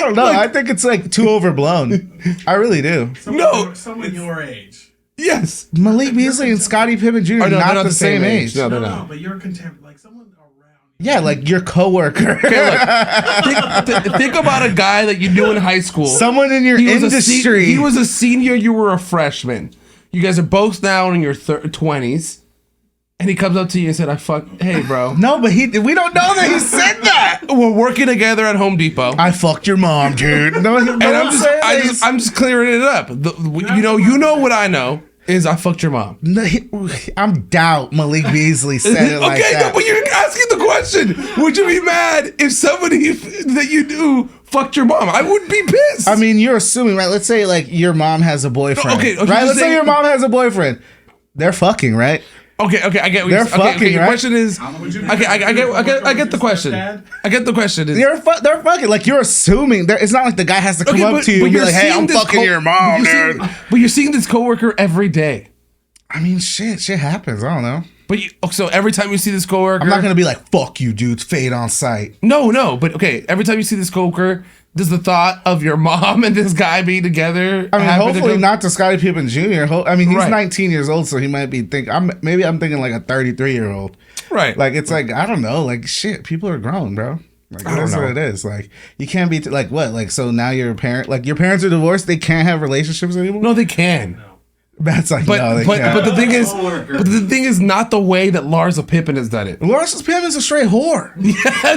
don't know. I think it's like too overblown. I really do. Someone your age. Yes. Malik Beasley and Scottie Pippen Jr. are not the same age. No, they're not. No, but you're contemporary. Like someone around. Yeah, like your coworker. Okay, look, think about a guy that you knew in high school. Someone in your industry. He was a senior. You were a freshman. You guys are both now in your 20s. And he comes up to you and said, hey, bro. No, but we don't know that he said that. We're working together at Home Depot. I fucked your mom, dude. No, and I'm just clearing it up. You know what I know is I fucked your mom. No, I'm doubt Malik Beasley said it like that. Okay, no, but you're asking the question. Would you be mad if somebody that you knew fucked your mom? I would be pissed. I mean, you're assuming, right? Let's say like your mom has a boyfriend. Okay, right? Let's say your mom has a boyfriend. They're fucking, right? Okay, I get what they're fucking. Your right? question is, I get the question. I get the question. They're fucking. Like you're assuming. It's not like the guy has to come up to you and be like, "Hey, I'm fucking your mom, dude." But you're seeing this coworker every day. I mean, shit happens. I don't know. But so every time you see this coworker, I'm not gonna be like, "Fuck you, dude." Fade on sight. No. But okay, every time you see this coworker, does the thought of your mom and this guy being together? I mean, hopefully not to Scottie Pippen Jr. I mean, he's 19 years old, so he might be maybe I'm thinking like a 33-year-old. Right. Like, it's like, I don't know. Like, shit, people are grown, bro. Like, that's what it is. Like, you can't be like, what? Like, so now you're a parent. Like, your parents are divorced. They can't have relationships anymore. No, they can. That's like, but, no, they but, can't. but the thing is not the way that Larsa Pippen has done it. Larsa Pippen's a straight whore. Yeah,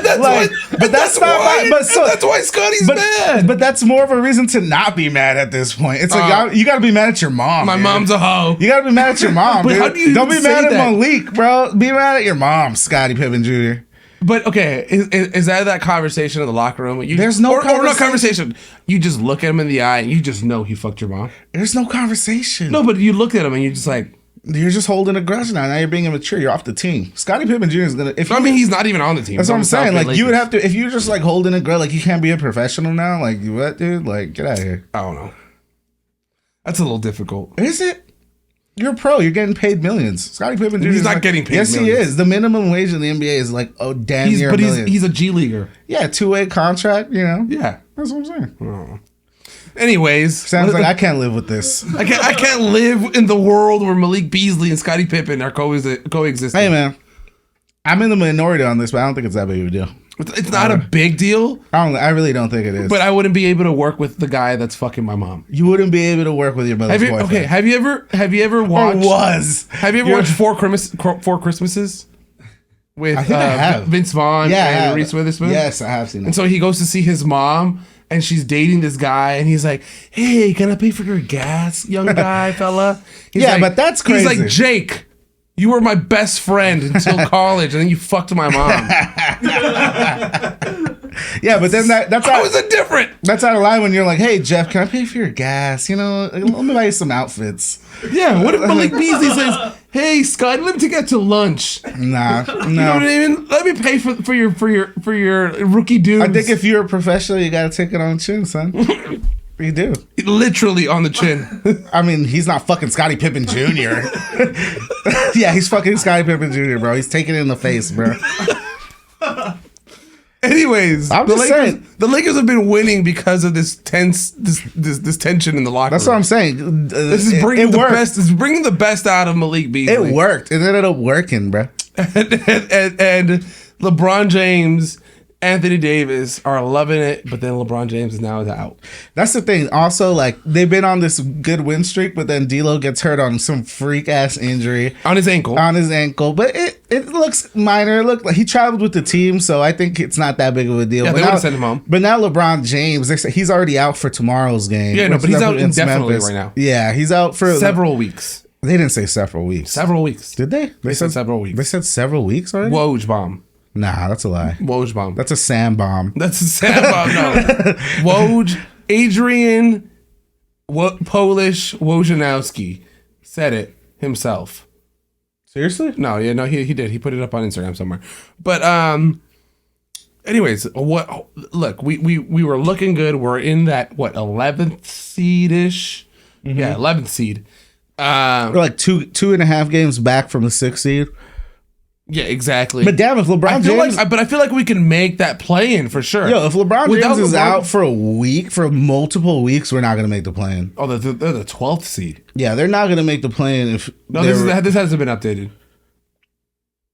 that's why Scotty's mad. But that's more of a reason to not be mad at this point. It's like, you got to be mad at your mom. My mom's a hoe. You got to be mad at your mom. But how do you Don't be mad at that? Malik, bro. Be mad at your mom, Scottie Pippen Jr. But okay, is that conversation in the locker room? There's no conversation. You just look at him in the eye and you just know he fucked your mom. There's no conversation. No, but you look at him and you're just like, you're just holding a grudge now. Now you're being immature. You're off the team. Scottie Pippen Jr. is gonna. He's not even on the team. That's what I'm saying. Like, you would have to, if you're just like holding a grudge, like, you can't be a professional now. Like, what, dude? Like, get out of here. I don't know. That's a little difficult. Is it? You're a pro. You're getting paid millions. Scottie Pippen Jr. He's not getting paid millions. Yes, he is. The minimum wage in the NBA is like, damn near a million. He's a G leaguer. Yeah, 2-way contract, you know? Yeah. That's what I'm saying. Oh. Anyways. Sounds like I can't live with this. I can't live in the world where Malik Beasley and Scottie Pippen are coexisting. Hey, man. I'm in the minority on this, but I don't think it's that big of a deal. It's not a big deal. I really don't think it is. But I wouldn't be able to work with the guy that's fucking my mom. You wouldn't be able to work with your mother's boyfriend. Okay, have you ever watched? Have you ever watched Four Christmases? With I think I have. Vince Vaughn and Reese Witherspoon? Yes, I have seen that. And so he goes to see his mom, and she's dating this guy, and he's like, "Hey, can I pay for your gas, young guy, fella?" He's like, but that's crazy. He's like, "Jake, you were my best friend until college, and then you fucked my mom." Yeah, but then that's how is it different? That's out of line when you're like, "Hey, Jeff, can I pay for your gas? You know, let me buy you some outfits." Yeah, what if Malik Beasley says, "Hey, Scott, let me take you out to lunch"? Nah, no. You know what I mean? Let me pay for your rookie dudes. I think if you're a professional, you got to take it on the chin, son. You do. Literally on the chin. I mean, he's not fucking Scottie Pippen Jr. Yeah, he's fucking Scottie Pippen Jr., bro. He's taking it in the face, bro. Anyways, I'm just saying, the Lakers have been winning because of this this tension in the locker room. That's what I'm saying. This is bringing the best. It's bringing the best out of Malik Beasley. It worked. It ended up working, bro. and LeBron James, Anthony Davis are loving it, but then LeBron James is now out. That's the thing. Also, like, they've been on this good win streak, but then D'Lo gets hurt on some freak ass injury on his ankle. But it looks minor. It looked like he traveled with the team, so I think it's not that big of a deal. Yeah, but they would have sent him home. But now LeBron James, he's already out for tomorrow's game. Yeah, no, but he's out indefinitely right now. Yeah, he's out for several weeks. They didn't say several weeks. Several weeks. Did they? They said several weeks. They said several weeks already? Woj bomb. Nah, that's a lie. Woj bomb. That's a Sam bomb. That's a Sam bomb. No. Woj, Adrian, Polish Wojnarowski said it himself. Seriously? No, he did. He put it up on Instagram somewhere. But anyways, look, we were looking good. We're in that 11th seed-ish? Mm-hmm. Yeah, 11th seed. We're like two and a half games back from the 6th seed. Yeah, exactly. But damn, if LeBron James... I feel like we can make that play-in for sure. Yo, if LeBron James is out for multiple weeks, we're not going to make the play-in. Oh, they're the 12th seed. Yeah, they're not going to make the play-in if... No, this hasn't been updated.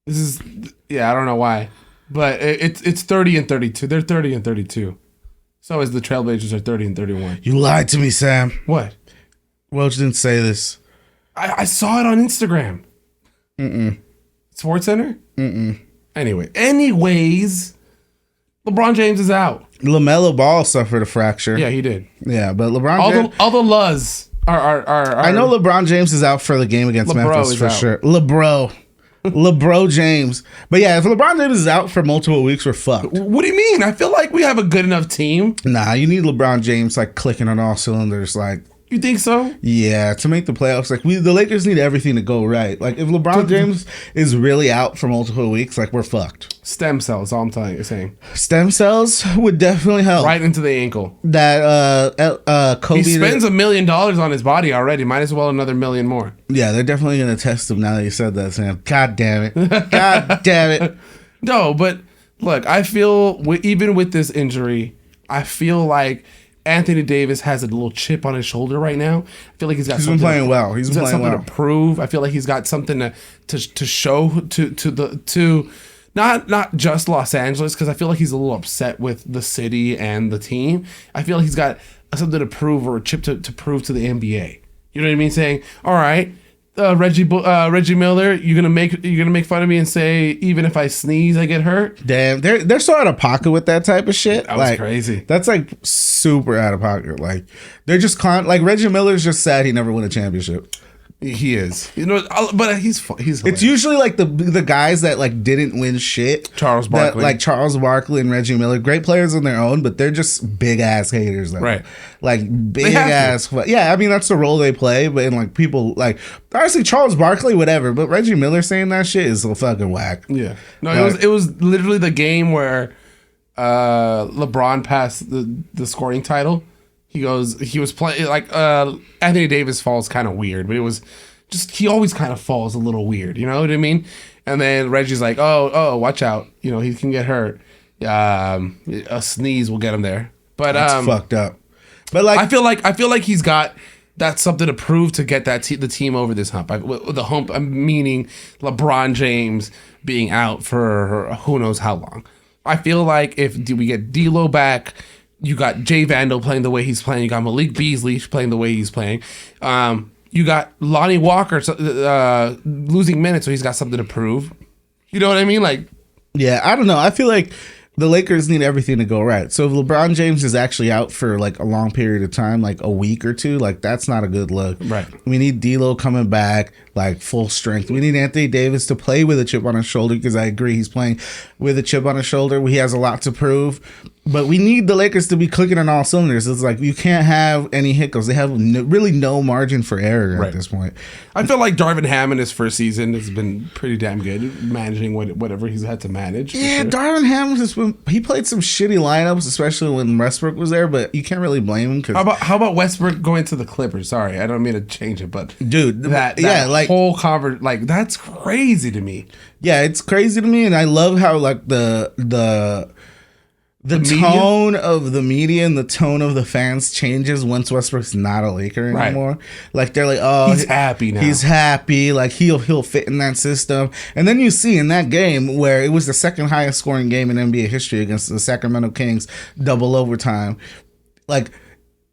This is... Yeah, I don't know why. But it's 30 and 32. They're 30 and 32. So is the Trailblazers are 30 and 31. You lied to me, Sam. What? Welch didn't say this. I saw it on Instagram. Sports Center? Anyways, LeBron James is out. LaMelo Ball suffered a fracture. Yeah, he did. Yeah, but LeBron James... All the Luz are... I know LeBron James is out for the game against Memphis for sure. LeBron James. But yeah, if LeBron James is out for multiple weeks, we're fucked. What do you mean? I feel like we have a good enough team. Nah, you need LeBron James like clicking on all cylinders. Like, you think so? Yeah, to make the playoffs. Like, the Lakers need everything to go right. Like, if LeBron James is really out for multiple weeks, like, we're fucked. Stem cells, all I'm saying. Stem cells would definitely help. Right into the ankle. That Kobe... He spends $1 million on his body already. Might as well another $1 million more. Yeah, they're definitely going to test him now that you said that, Sam. God damn it. God damn it. No, but look, I feel even with this injury, I feel like Anthony Davis has a little chip on his shoulder right now. I feel like he's been playing well. He's been playing something to prove. I feel like he's got something to show to not just Los Angeles, because I feel like he's a little upset with the city and the team. I feel like he's got something to prove, or a chip to prove to the NBA. You know what I mean? Saying, all right, Reggie Miller, you're gonna make fun of me and say even if I sneeze I get hurt. Damn, they're so out of pocket with that type of shit. That was crazy. That's like super out of pocket. Like they're just like Reggie Miller's just sad he never won a championship. He is, but he's hilarious. It's usually like the guys that like didn't win shit. Charles Barkley, like Charles Barkley and Reggie Miller, great players on their own, but they're just big ass haters, though. Right? Like big ass. Yeah, I mean that's the role they play. But like people like honestly Charles Barkley, whatever. But Reggie Miller saying that shit is so fucking whack. Yeah, no, it was literally the game where LeBron passed the scoring title. He was playing like Anthony Davis falls kind of weird, but it was just he always kind of falls a little weird, you know what I mean? And then Reggie's like, oh, watch out, he can get hurt. A sneeze will get him there. But that's fucked up. But like I feel like he's got that's something to prove to get the team over this hump. The hump, I'm meaning LeBron James being out for who knows how long. I feel like if we get D'Lo back. You got Jay Vandal playing the way he's playing. You got Malik Beasley playing the way he's playing. You got Lonnie Walker losing minutes, so he's got something to prove. You know what I mean? Like, yeah, I don't know. I feel like the Lakers need everything to go right. So if LeBron James is actually out for like a long period of time, like a week or two, like that's not a good look. Right. We need D'Lo coming back like full strength. We need Anthony Davis to play with a chip on his shoulder, because I agree he's playing with a chip on his shoulder. He has a lot to prove. But we need the Lakers to be clicking on all cylinders. It's like you can't have any hiccups. They have really no margin for error at this point. I feel like Darvin Ham in his first season has been pretty damn good, managing whatever he's had to manage. Yeah, sure. Darvin Ham he played some shitty lineups, especially when Westbrook was there. But you can't really blame him. How about Westbrook going to the Clippers? Sorry, I don't mean to change it, but dude, that whole that's crazy to me. Yeah, it's crazy to me, and I love how like the tone of the media and the tone of the fans changes once Westbrook's not a Laker anymore. Right. Like they're like, oh, he's happy now. He's happy. Like he'll fit in that system. And then you see in that game where it was the second highest scoring game in NBA history against the Sacramento Kings, double overtime. Like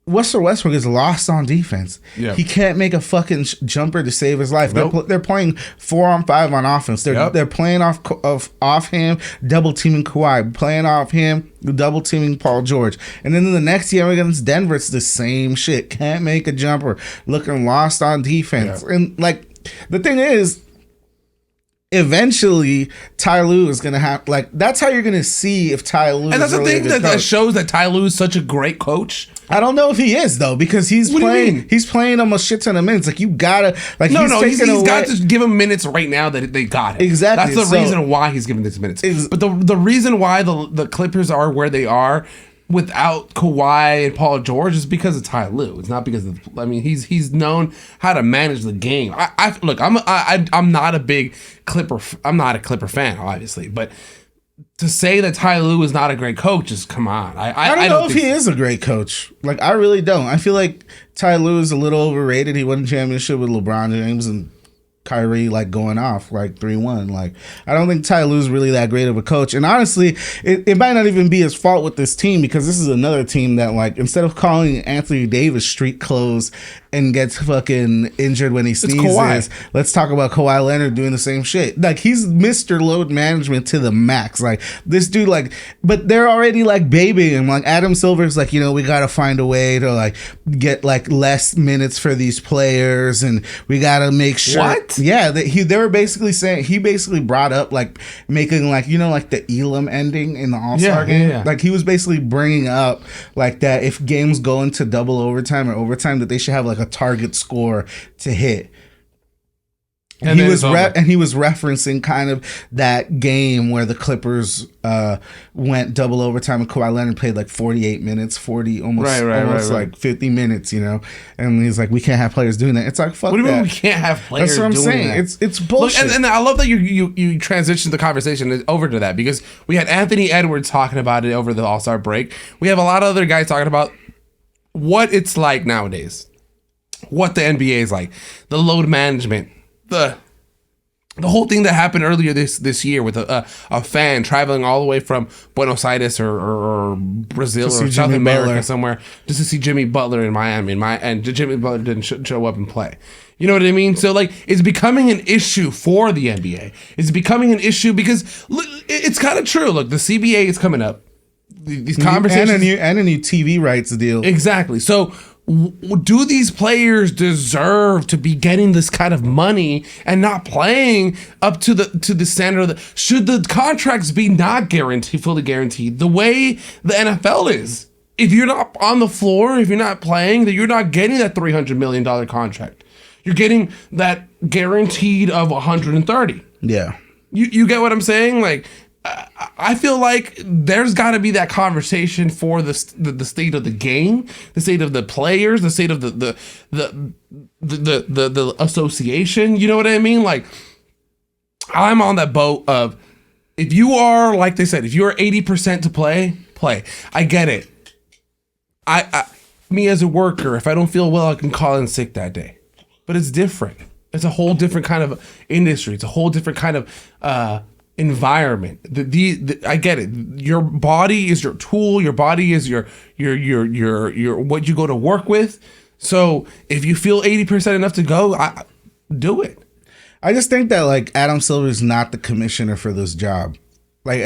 Westbrook is lost on defense. Yeah. He can't make a fucking jumper to save his life. Nope. They're playing 4-on-5 on offense. They're playing off him, double teaming Kawhi, playing off him, double teaming Paul George. And then the next game against Denver, it's the same shit. Can't make a jumper, looking lost on defense. Yeah. And like the thing is, eventually Ty Lue is gonna have that's how you're gonna see if Ty Lue. And that's the thing that shows that Ty Lue is such a great coach. I don't know if he is though, because he's playing almost shit ton of minutes. Like you gotta he's got to give him minutes right now that they got it. Exactly. That's the reason why he's giving these minutes. But the reason why the Clippers are where they are without Kawhi and Paul George is because of Ty Lue. It's not because of. I mean, he's known how to manage the game. I'm not a big Clipper. I'm not a Clipper fan, obviously, but to say that Ty Lue is not a great coach is come on. I don't know if he is a great coach. Like I really don't. I feel like Ty Lue is a little overrated. He won a championship with LeBron James and Kyrie going off 3-1. Like I don't think Ty Lue's really that great of a coach. And honestly, it might not even be his fault with this team, because this is another team that instead of calling Anthony Davis street clothes and gets fucking injured when he sneezes, let's talk about Kawhi Leonard doing the same shit. Like he's Mr. Load Management to the max. Like this dude but they're already babying him. Like Adam Silver's we gotta find a way to get less minutes for these players, and we gotta make sure. What? Yeah, they were basically saying he basically brought up making the Elam ending in the All-Star game. Yeah. He was basically bringing up that if games go into double overtime or overtime, that they should have a target score to hit. And he was referencing kind of that game where the Clippers went double overtime and Kawhi Leonard played like 48 minutes, 40 almost like 50 minutes, you know. And he's like, we can't have players doing that. It's like, fuck. What do you mean we can't have players? That's what I'm saying. That? It's bullshit. Look, and I love that you transitioned the conversation over to that, because we had Anthony Edwards talking about it over the All-Star break. We have a lot of other guys talking about what it's like nowadays, what the NBA is like, the load management, the whole thing that happened earlier this year with a fan traveling all the way from Buenos Aires or Brazil or South America somewhere just to see Jimmy Butler in Miami, and Jimmy Butler didn't show up and play. You know what I mean? So like, it's becoming an issue for the NBA. It's becoming an issue because look, it's kind of true. Look, the CBA is coming up. These conversations and a new TV rights deal. Exactly. So, do these players deserve to be getting this kind of money and not playing up to the standard of should the contracts be not fully guaranteed the way the NFL is? If you're not on the floor, if you're not playing, then you're not getting that $300 million contract. You're getting that guaranteed of 130. Yeah. You get what I'm saying? Like, I feel like there's got to be that conversation for the state of the game, the state of the players, the state of the association. You know what I mean? Like, I'm on that boat of, if you are, like they said, if you're 80% to play. I get it. Me as a worker, if I don't feel well, I can call in sick that day. But it's different. It's a whole different kind of industry. It's a whole different kind of environment. I get it. Your body is your tool. Your body is your what you go to work with. So if you feel 80% enough to go, do it. I just think that like Adam Silver is not the commissioner for this job. Like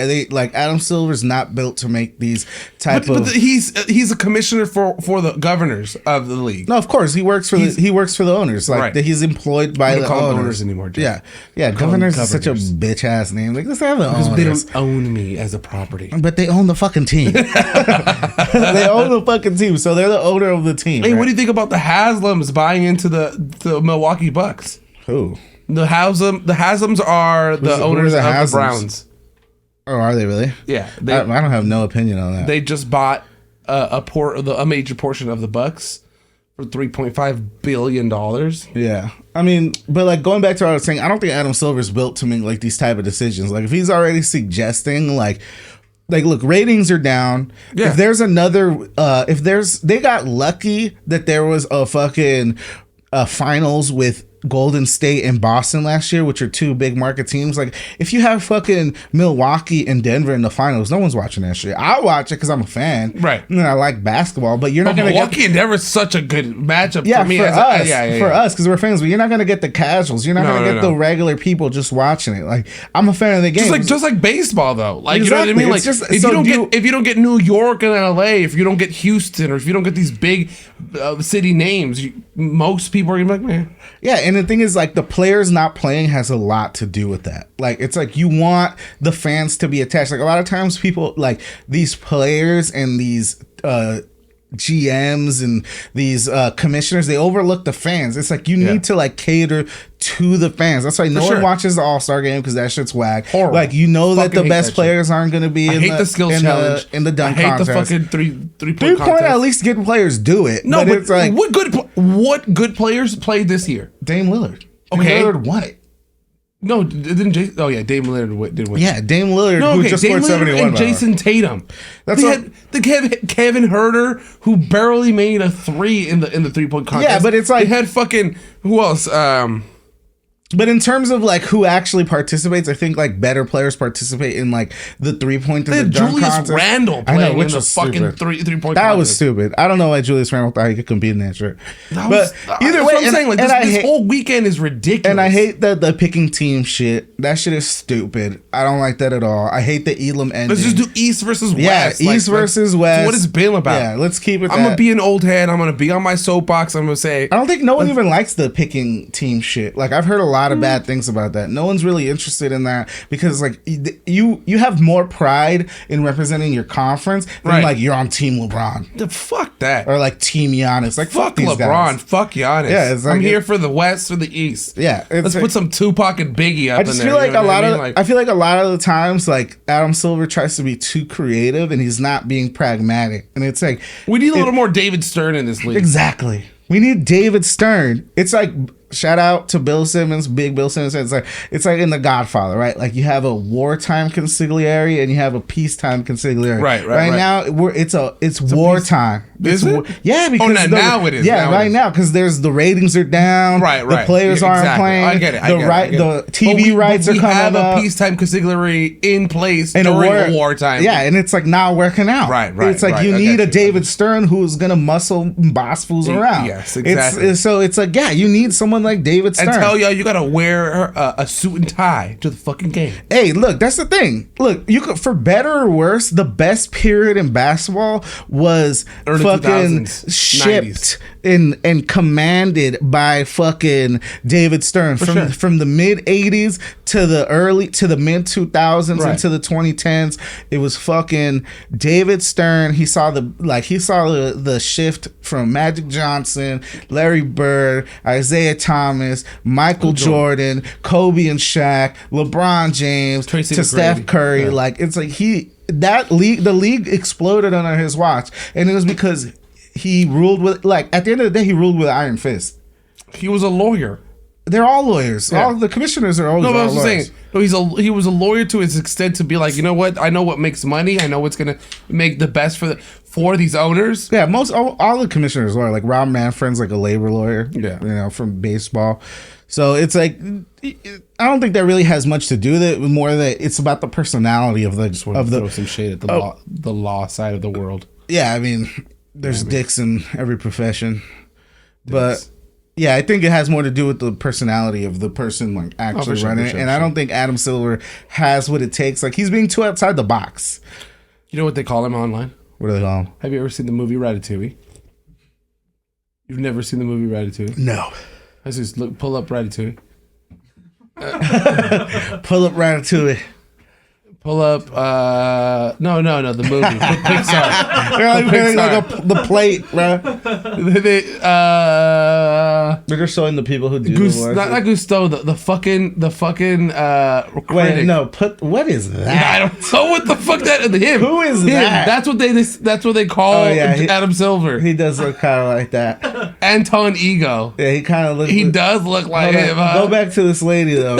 Adam Silver's not built to make these but he's a commissioner for the governors of the league. No, of course he works for the owners. Like, right. He's employed by the owners anymore. Jeff. Yeah. Governors is such a bitch ass name. Like, let's have the owners. They don't own me as a property, but they own the fucking team. They own the fucking team, so they're the owner of the team. Hey, right? What do you think about the Haslams buying into the Milwaukee Bucks? Who? The Haslams are the owners of the Browns. Oh, are they really? Yeah, I don't have no opinion on that. They just bought a major portion of the Bucks for $3.5 billion. Yeah, I mean, but like going back to what I was saying, I don't think Adam Silver's built to make like these type of decisions. Like if he's already suggesting like look, ratings are down. Yeah. If there's another, they got lucky that there was a fucking finals with Golden State and Boston last year, which are two big market teams. Like, if you have fucking Milwaukee and Denver in the finals, no one's watching that shit. I'll watch it because I'm a fan, right? And I like basketball, but you're not going to get Milwaukee and Denver is such a good matchup for me. For us, because we're fans, but you're not going to get the casuals. You're not going to get the regular people just watching it. Like, I'm a fan of the game, just like baseball, though. Like, exactly. You know what I mean? Like, if you don't get New York and LA, if you don't get Houston, or if you don't get these big city names, most people are gonna be like, man. Yeah, and the thing is, like, the players not playing has a lot to do with that. Like, it's like you want the fans to be attached. Like, a lot of times people, like, these players and these GMs and these commissioners, they overlook the fans. It's like you need to like cater to the fans. That's why no one watches the All-Star game, because that shit's whack. Horrible. Like, you know that the best players aren't going to be in the skills challenge, in the dunk contest. I hate the fucking three-point contest. At least get players do it. No, but it's like, what good players played this year? Dame Lillard. Okay, Dame Lillard won it. No, didn't Jason? Oh yeah, Dame Lillard did win. Yeah, Dame Lillard, who just scored 71. And Jason Tatum. They had the Kevin Herter, who barely made a three in the 3-point contest. Yeah, but it's like they had fucking who else? But in terms of like who actually participates, I think like better players participate in like the 3-point and the dunk Julius contest. Randle playing in the fucking 3-point contest. That was stupid. I don't know why Julius Randle thought he could compete in that shit. But either way, I'm saying, like, this whole weekend is ridiculous. And I hate the picking team shit. That shit is stupid. I don't like that at all. I hate the Elam ending. Let's just do East versus West. Yeah, East versus West. What it's been about. Yeah, let's keep it. I'm gonna be an old head. I'm gonna be on my soapbox. I'm gonna say I don't think no one even likes the picking team shit. Like, I've heard a lot lot of bad things about that. No one's really interested in that because like you have more pride in representing your conference than like you're on Team LeBron. Fuck that. Or like Team Giannis. Like fuck these LeBron. guys. Fuck Giannis. Yeah, it's like I'm here for the West or the East. Yeah, let's put some Tupac and Biggie up. I just feel like I feel like a lot of the times like Adam Silver tries to be too creative and he's not being pragmatic. And it's like we need a little more David Stern in this league. Exactly. We need David Stern. It's like shout out to Bill Simmons, big Bill Simmons. It's like in The Godfather, right? Like you have a wartime consigliere and you have a peacetime consigliere. Right now it's wartime. Is it? Yeah, because now it is. Yeah, right now because there's the ratings are down. Right. The players aren't playing. I get it. The TV rights are coming up. We have a peacetime consigliere in place during wartime. Yeah, and it's like not working out. Right. It's like you need a David Stern who's gonna muscle boss fools around. Yes, exactly. So it's like you need someone like David Stern. And tell y'all you gotta wear a suit and tie to the fucking game. Hey, look, that's the thing. Look, you could, for better or worse, the best period in basketball was early fucking 2000s, shipped 90s. and commanded by fucking David Stern from the mid 80s to the mid 2000s into the 2010s. It was fucking David Stern. He saw the shift from Magic Johnson, Larry Bird, Isaiah Thomas, Michael Jordan, Kobe and Shaq, LeBron James, Tracy to McGrady. Steph Curry. Yeah. Like it's like the league exploded under his watch, and it was because he ruled with at the end of the day he ruled with an iron fist. He was a lawyer. They're all lawyers. Yeah. All the commissioners are always lawyers. Saying, he was a lawyer to his extent to be like, you know what? I know what makes money. I know what's gonna make the best for these owners. Yeah, all the commissioners are like Rob Manfred's like a labor lawyer. Yeah, from baseball. So it's like I don't think that really has much to do with it. More that it's about the personality of the throw some shade at the law side of the world. Yeah, I mean, there's dicks in every profession, but. Yeah, I think it has more to do with the personality of the person like actually running it. And I don't think Adam Silver has what it takes. Like he's being too outside the box. You know what they call him online? What do they call him? Have you ever seen the movie Ratatouille? You've never seen the movie Ratatouille? No. Let's just pull up Ratatouille. Pull up Ratatouille. Pull up, no, the movie. Pixar. They're like the plate, bro. They're just showing the people who do not Gusteau, the fucking critic. Wait, no, what is that? Yeah, I don't know what the fuck that him. Who is that? That's what they call Adam Silver. He does look kind of like that. Anton Ego. Yeah, he kind of looks. He does look like him. Go back to this lady though.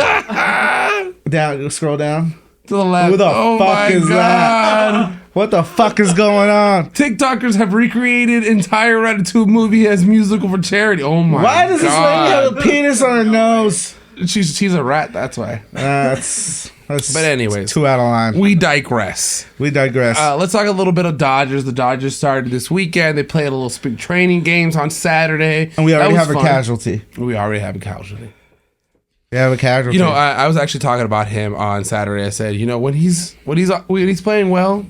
Down, scroll down. To the left. Who the fuck is that? What the fuck is going on? TikTokers have recreated entire Ratatouille movie as musical for charity. Oh my god. Why does this lady have a penis on her nose? She's a rat, that's why. That's but anyways. Too out of line. We digress. Let's talk a little bit of Dodgers. The Dodgers started this weekend. They played a little spring training games on Saturday. And we already have a casualty. We already have a casualty. Yeah, a casualty. You know, I was actually talking about him on Saturday. I said, you know, when he's playing well,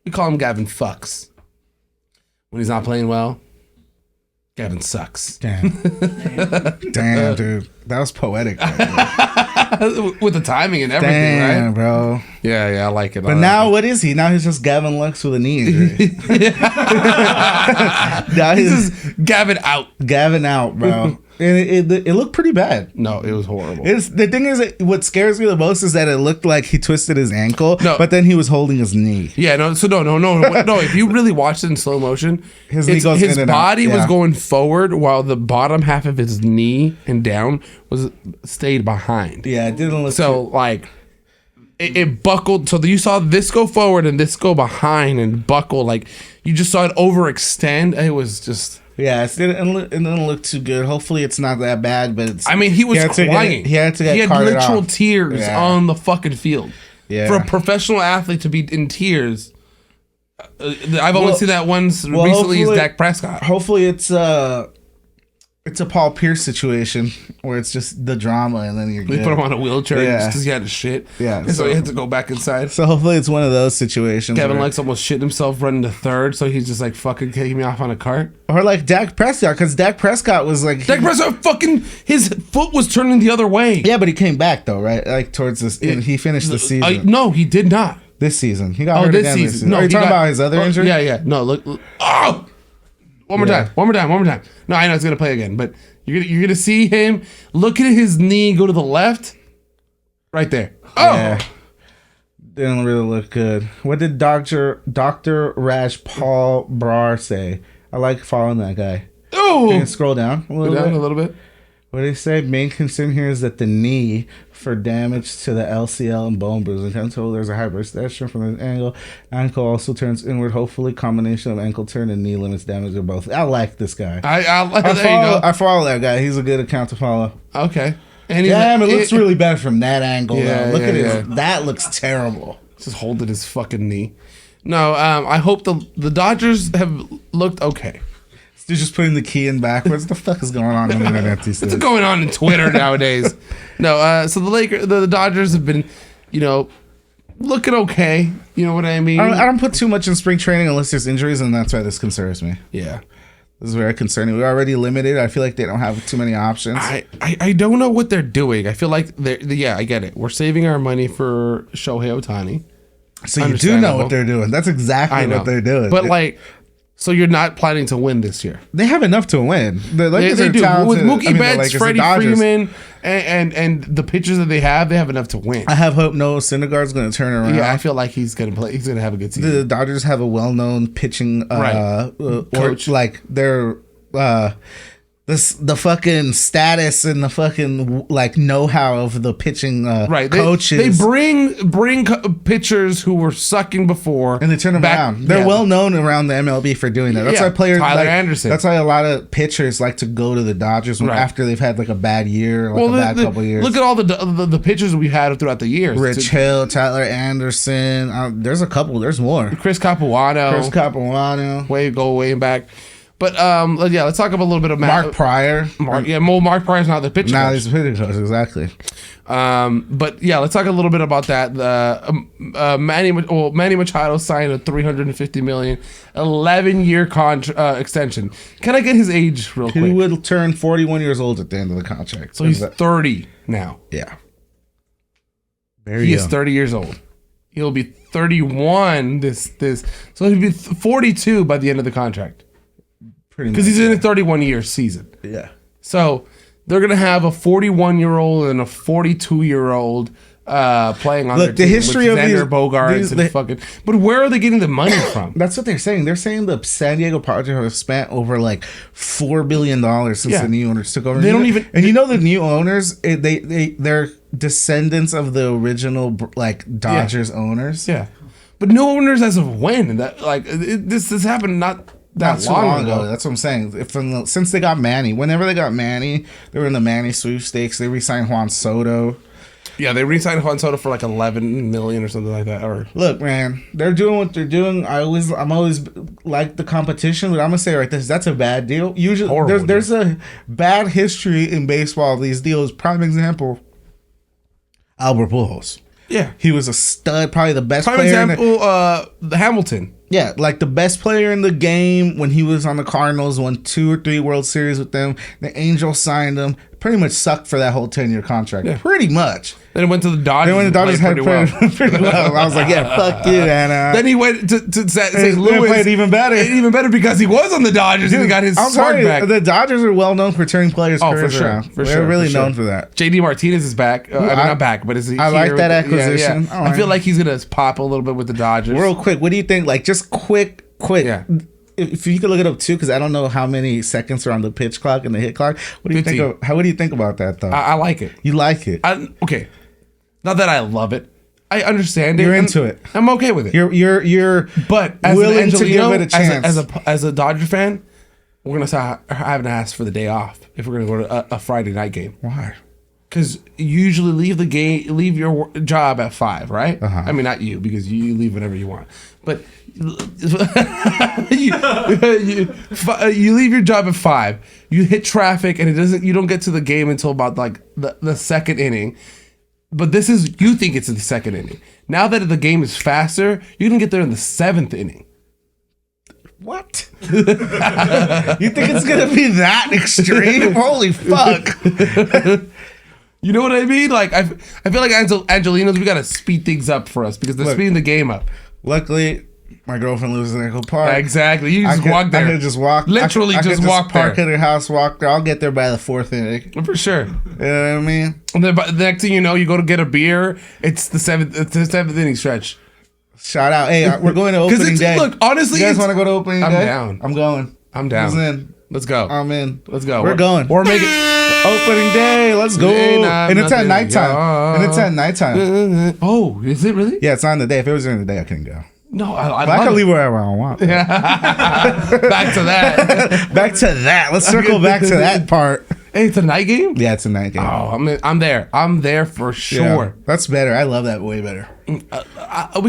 we call him Gavin Fucks. When he's not playing well, Gavin sucks. Damn, dude, that was poetic. With the timing and everything, right, bro? Yeah, I like it. But now, what is he? Now he's just Gavin Lux with a knee injury. Now he's just Gavin out, bro. And it looked pretty bad. No, it was horrible. The thing is, what scares me the most is that it looked like he twisted his ankle, but then he was holding his knee. Yeah, no. If you really watched it in slow motion, his body was going forward while the bottom half of his knee and down stayed behind. Yeah, it didn't look so like. It buckled, so you saw this go forward and this go behind and buckle. Like you just saw it overextend. It was just it didn't look too good. Hopefully, it's not that bad. But he was crying. He had literal tears on the fucking field. Yeah, for a professional athlete to be in tears. I've only seen that once recently. Is Dak Prescott. Hopefully, it's It's a Paul Pierce situation where it's just the drama and then you're good. They put him on a wheelchair just because he had to shit. Yeah. And so he had to go back inside. So hopefully it's one of those situations. Kevin Lux almost shit himself running to third, so he's just like fucking taking me off on a cart. Or like Dak Prescott, because Dak Prescott was like... Dak Prescott fucking... His foot was turning the other way. Yeah, but he came back though, right? Like towards this... And he finished the season. No, he did not. This season. He got hurt again this season. No, are you talking about his other injury? Yeah. No, look. Oh! One more time. No, I know it's going to play again, but... You're gonna see him look at his knee, go to the left, right there. Oh, yeah. Didn't really look good. What did Dr. Raj Paul Brar say? I like following that guy. Oh, can you scroll down a little bit? bit. What did he say? Main concern here is that the knee for damage to the LCL and bone bruising. Until there's a hyperextension from the ankle. Ankle also turns inward. Hopefully, combination of ankle turn and knee limits damage to both. I like this guy. I follow that guy. He's a good account to follow. Okay. And it looks really bad from that angle. Yeah, look at his. That looks terrible. Just holding his fucking knee. No, I hope the Dodgers have looked okay. They're just putting the key in backwards. What the fuck is going on the internet these days? What's going on in Twitter nowadays? No, so the Dodgers have been, looking okay. You know what I mean? I don't put too much in spring training unless there's injuries, and that's why this concerns me. Yeah. This is very concerning. We're already limited. I feel like they don't have too many options. I don't know what they're doing. I feel like I get it. We're saving our money for Shohei Ohtani. So you do know what they're doing. That's exactly what they're doing. But so you're not planning to win this year? They have enough to win. They do. With Mookie Betts, Freddie Freeman, and the pitchers that they have enough to win. I have hope Noah Syndergaard's going to turn around. Yeah, I feel like he's going to play. He's going to have a good season. The Dodgers have a well-known pitching coach. Like they're the fucking status and the fucking know-how of the pitching coaches. They bring pitchers who were sucking before and they turn them around. They're well known around the MLB for doing that. That's why players Tyler Anderson. That's why a lot of pitchers like to go to the Dodgers after they've had a bad year, a bad couple years. Look at all the pitchers we've had throughout the years. Rich Hill, Tyler Anderson. There's a couple. There's more. Chris Capuano. Way back. But let's talk about a little bit of Mark Pryor. Mark Pryor's not the pitcher. He's the pitcher coach, exactly. But let's talk a little bit about that. Manny Machado signed a $350 million 11-year extension. Can I get his age real quick? He will turn 41 years old at the end of the contract. So he's 30 now. Yeah. He is 30 years old. He'll be 31 so he'll be 42 by the end of the contract. Because he's in a 31-year season. Yeah. So they're going to have a 41-year-old and a 42-year-old playing on their team. The history of Xander Bogaerts But where are they getting the money from? That's what they're saying. They're saying the San Diego Padres have spent over $4 billion since the new owners took over. They don't even... And the new owners, they're descendants of the original Dodgers owners. Yeah. But no owners as of when? This happened not too long ago. That's what I'm saying. Since they got Manny, whenever they got Manny, they were in the Manny sweepstakes. They re-signed Juan Soto. Yeah, they re-signed Juan Soto for $11 million or something like that. Look, man, they're doing what they're doing. I'm always like the competition, but I'm gonna say right this: that's a bad deal. Usually, there's a bad history in baseball of these deals. Prime example: Albert Pujols. Yeah, he was a stud, probably the best player. Prime example, the Hamilton. Yeah, the best player in the game when he was on the Cardinals, won 2 or 3 World Series with them. The Angels signed him. Pretty much sucked for that whole 10-year contract. Yeah. Pretty much. Then he went to the Dodgers. Pretty well. I was like, yeah, fuck you, Anna. Then he went to St. Louis. Played even better. Even better because he was on the Dodgers and he got his spark back. The Dodgers are well known for turning players' careers around. They're really known for that. JD Martinez is back. Not back, but is he? I like that acquisition. Yeah. I feel like he's going to pop a little bit with the Dodgers. Real quick, what do you think? Just quick. Yeah. If you could look it up too, because I don't know how many seconds are on the pitch clock and the hit clock. What do you think? What do you think about that though? I like it. You like it? Okay. Not that I love it. I understand it. You're into it. I'm okay with it. You're but as willing to give it a chance. As a Dodger fan, we're gonna start having to ask for the day off if we're gonna go to a Friday night game. Why? because you usually leave your job at 5, right? Uh-huh. I mean, not you, because you leave whenever you want, but you leave your job at 5. You hit traffic, and you don't get to the game until about like the second inning. But you think it's in the second inning. Now that the game is faster, you can get there in the 7th inning. What? You think it's gonna be that extreme? Holy fuck! You know what I mean? Like I feel like Angelinos, we gotta speed things up for us because they're speeding the game up. Luckily, my girlfriend lives in Echo Park. Exactly. You just walk there. I could just walk. Literally, I just could walk park there. at her house. Walk there. I'll get there by the 4th inning. For sure. You know what I mean? And then the next thing you know, you go to get a beer. It's the 7th inning stretch. Shout out! Hey, we're going to opening day. Look, honestly, you guys want to go to opening day? I'm down. I'm going. I'm down. Who's in? Let's go. I'm in. Let's go. We're going. We're making opening day. Let's go. And it's at nighttime. And it's at nighttime. Oh, is it really? Yeah, it's on the day. If it was during the day, I couldn't go. No, I can leave wherever I want. Yeah. Back to that. Back to that. Let's circle back to that part. Hey, it's a night game? Yeah, it's a night game. Oh, I'm there. I'm there for sure. Yeah, that's better. I love that way better. We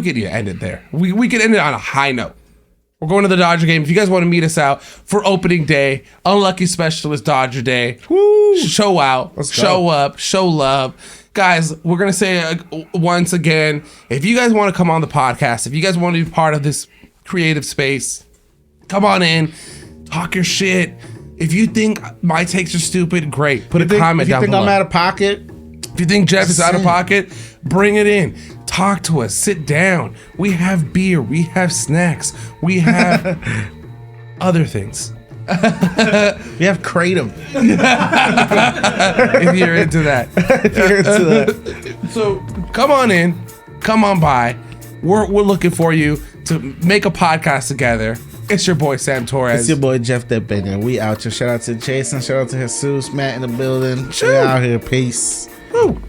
could end it there. We could end it on a high note. We're going to the Dodger game. If you guys want to meet us out for opening day, Unlucky Specialist Dodger Day. Woo! Show out. Show up. Show love. Guys, we're going to say once again, if you guys want to come on the podcast, if you guys want to be part of this creative space, come on in. Talk your shit. If you think my takes are stupid, great. Put a comment down below. If you think I'm out of pocket, if you think Jeff is out of pocket, bring it in. Talk to us. Sit down. We have beer. We have snacks. We have other things. We have Kratom. If you're into that. If you're into that. So come on in. Come on by. We're looking for you to make a podcast together. It's your boy Sam Torres. It's your boy Jeff Depena. We out here. Shout out to Jason. Shout out to Jesus. Matt in the building. We out here. Peace. Woo.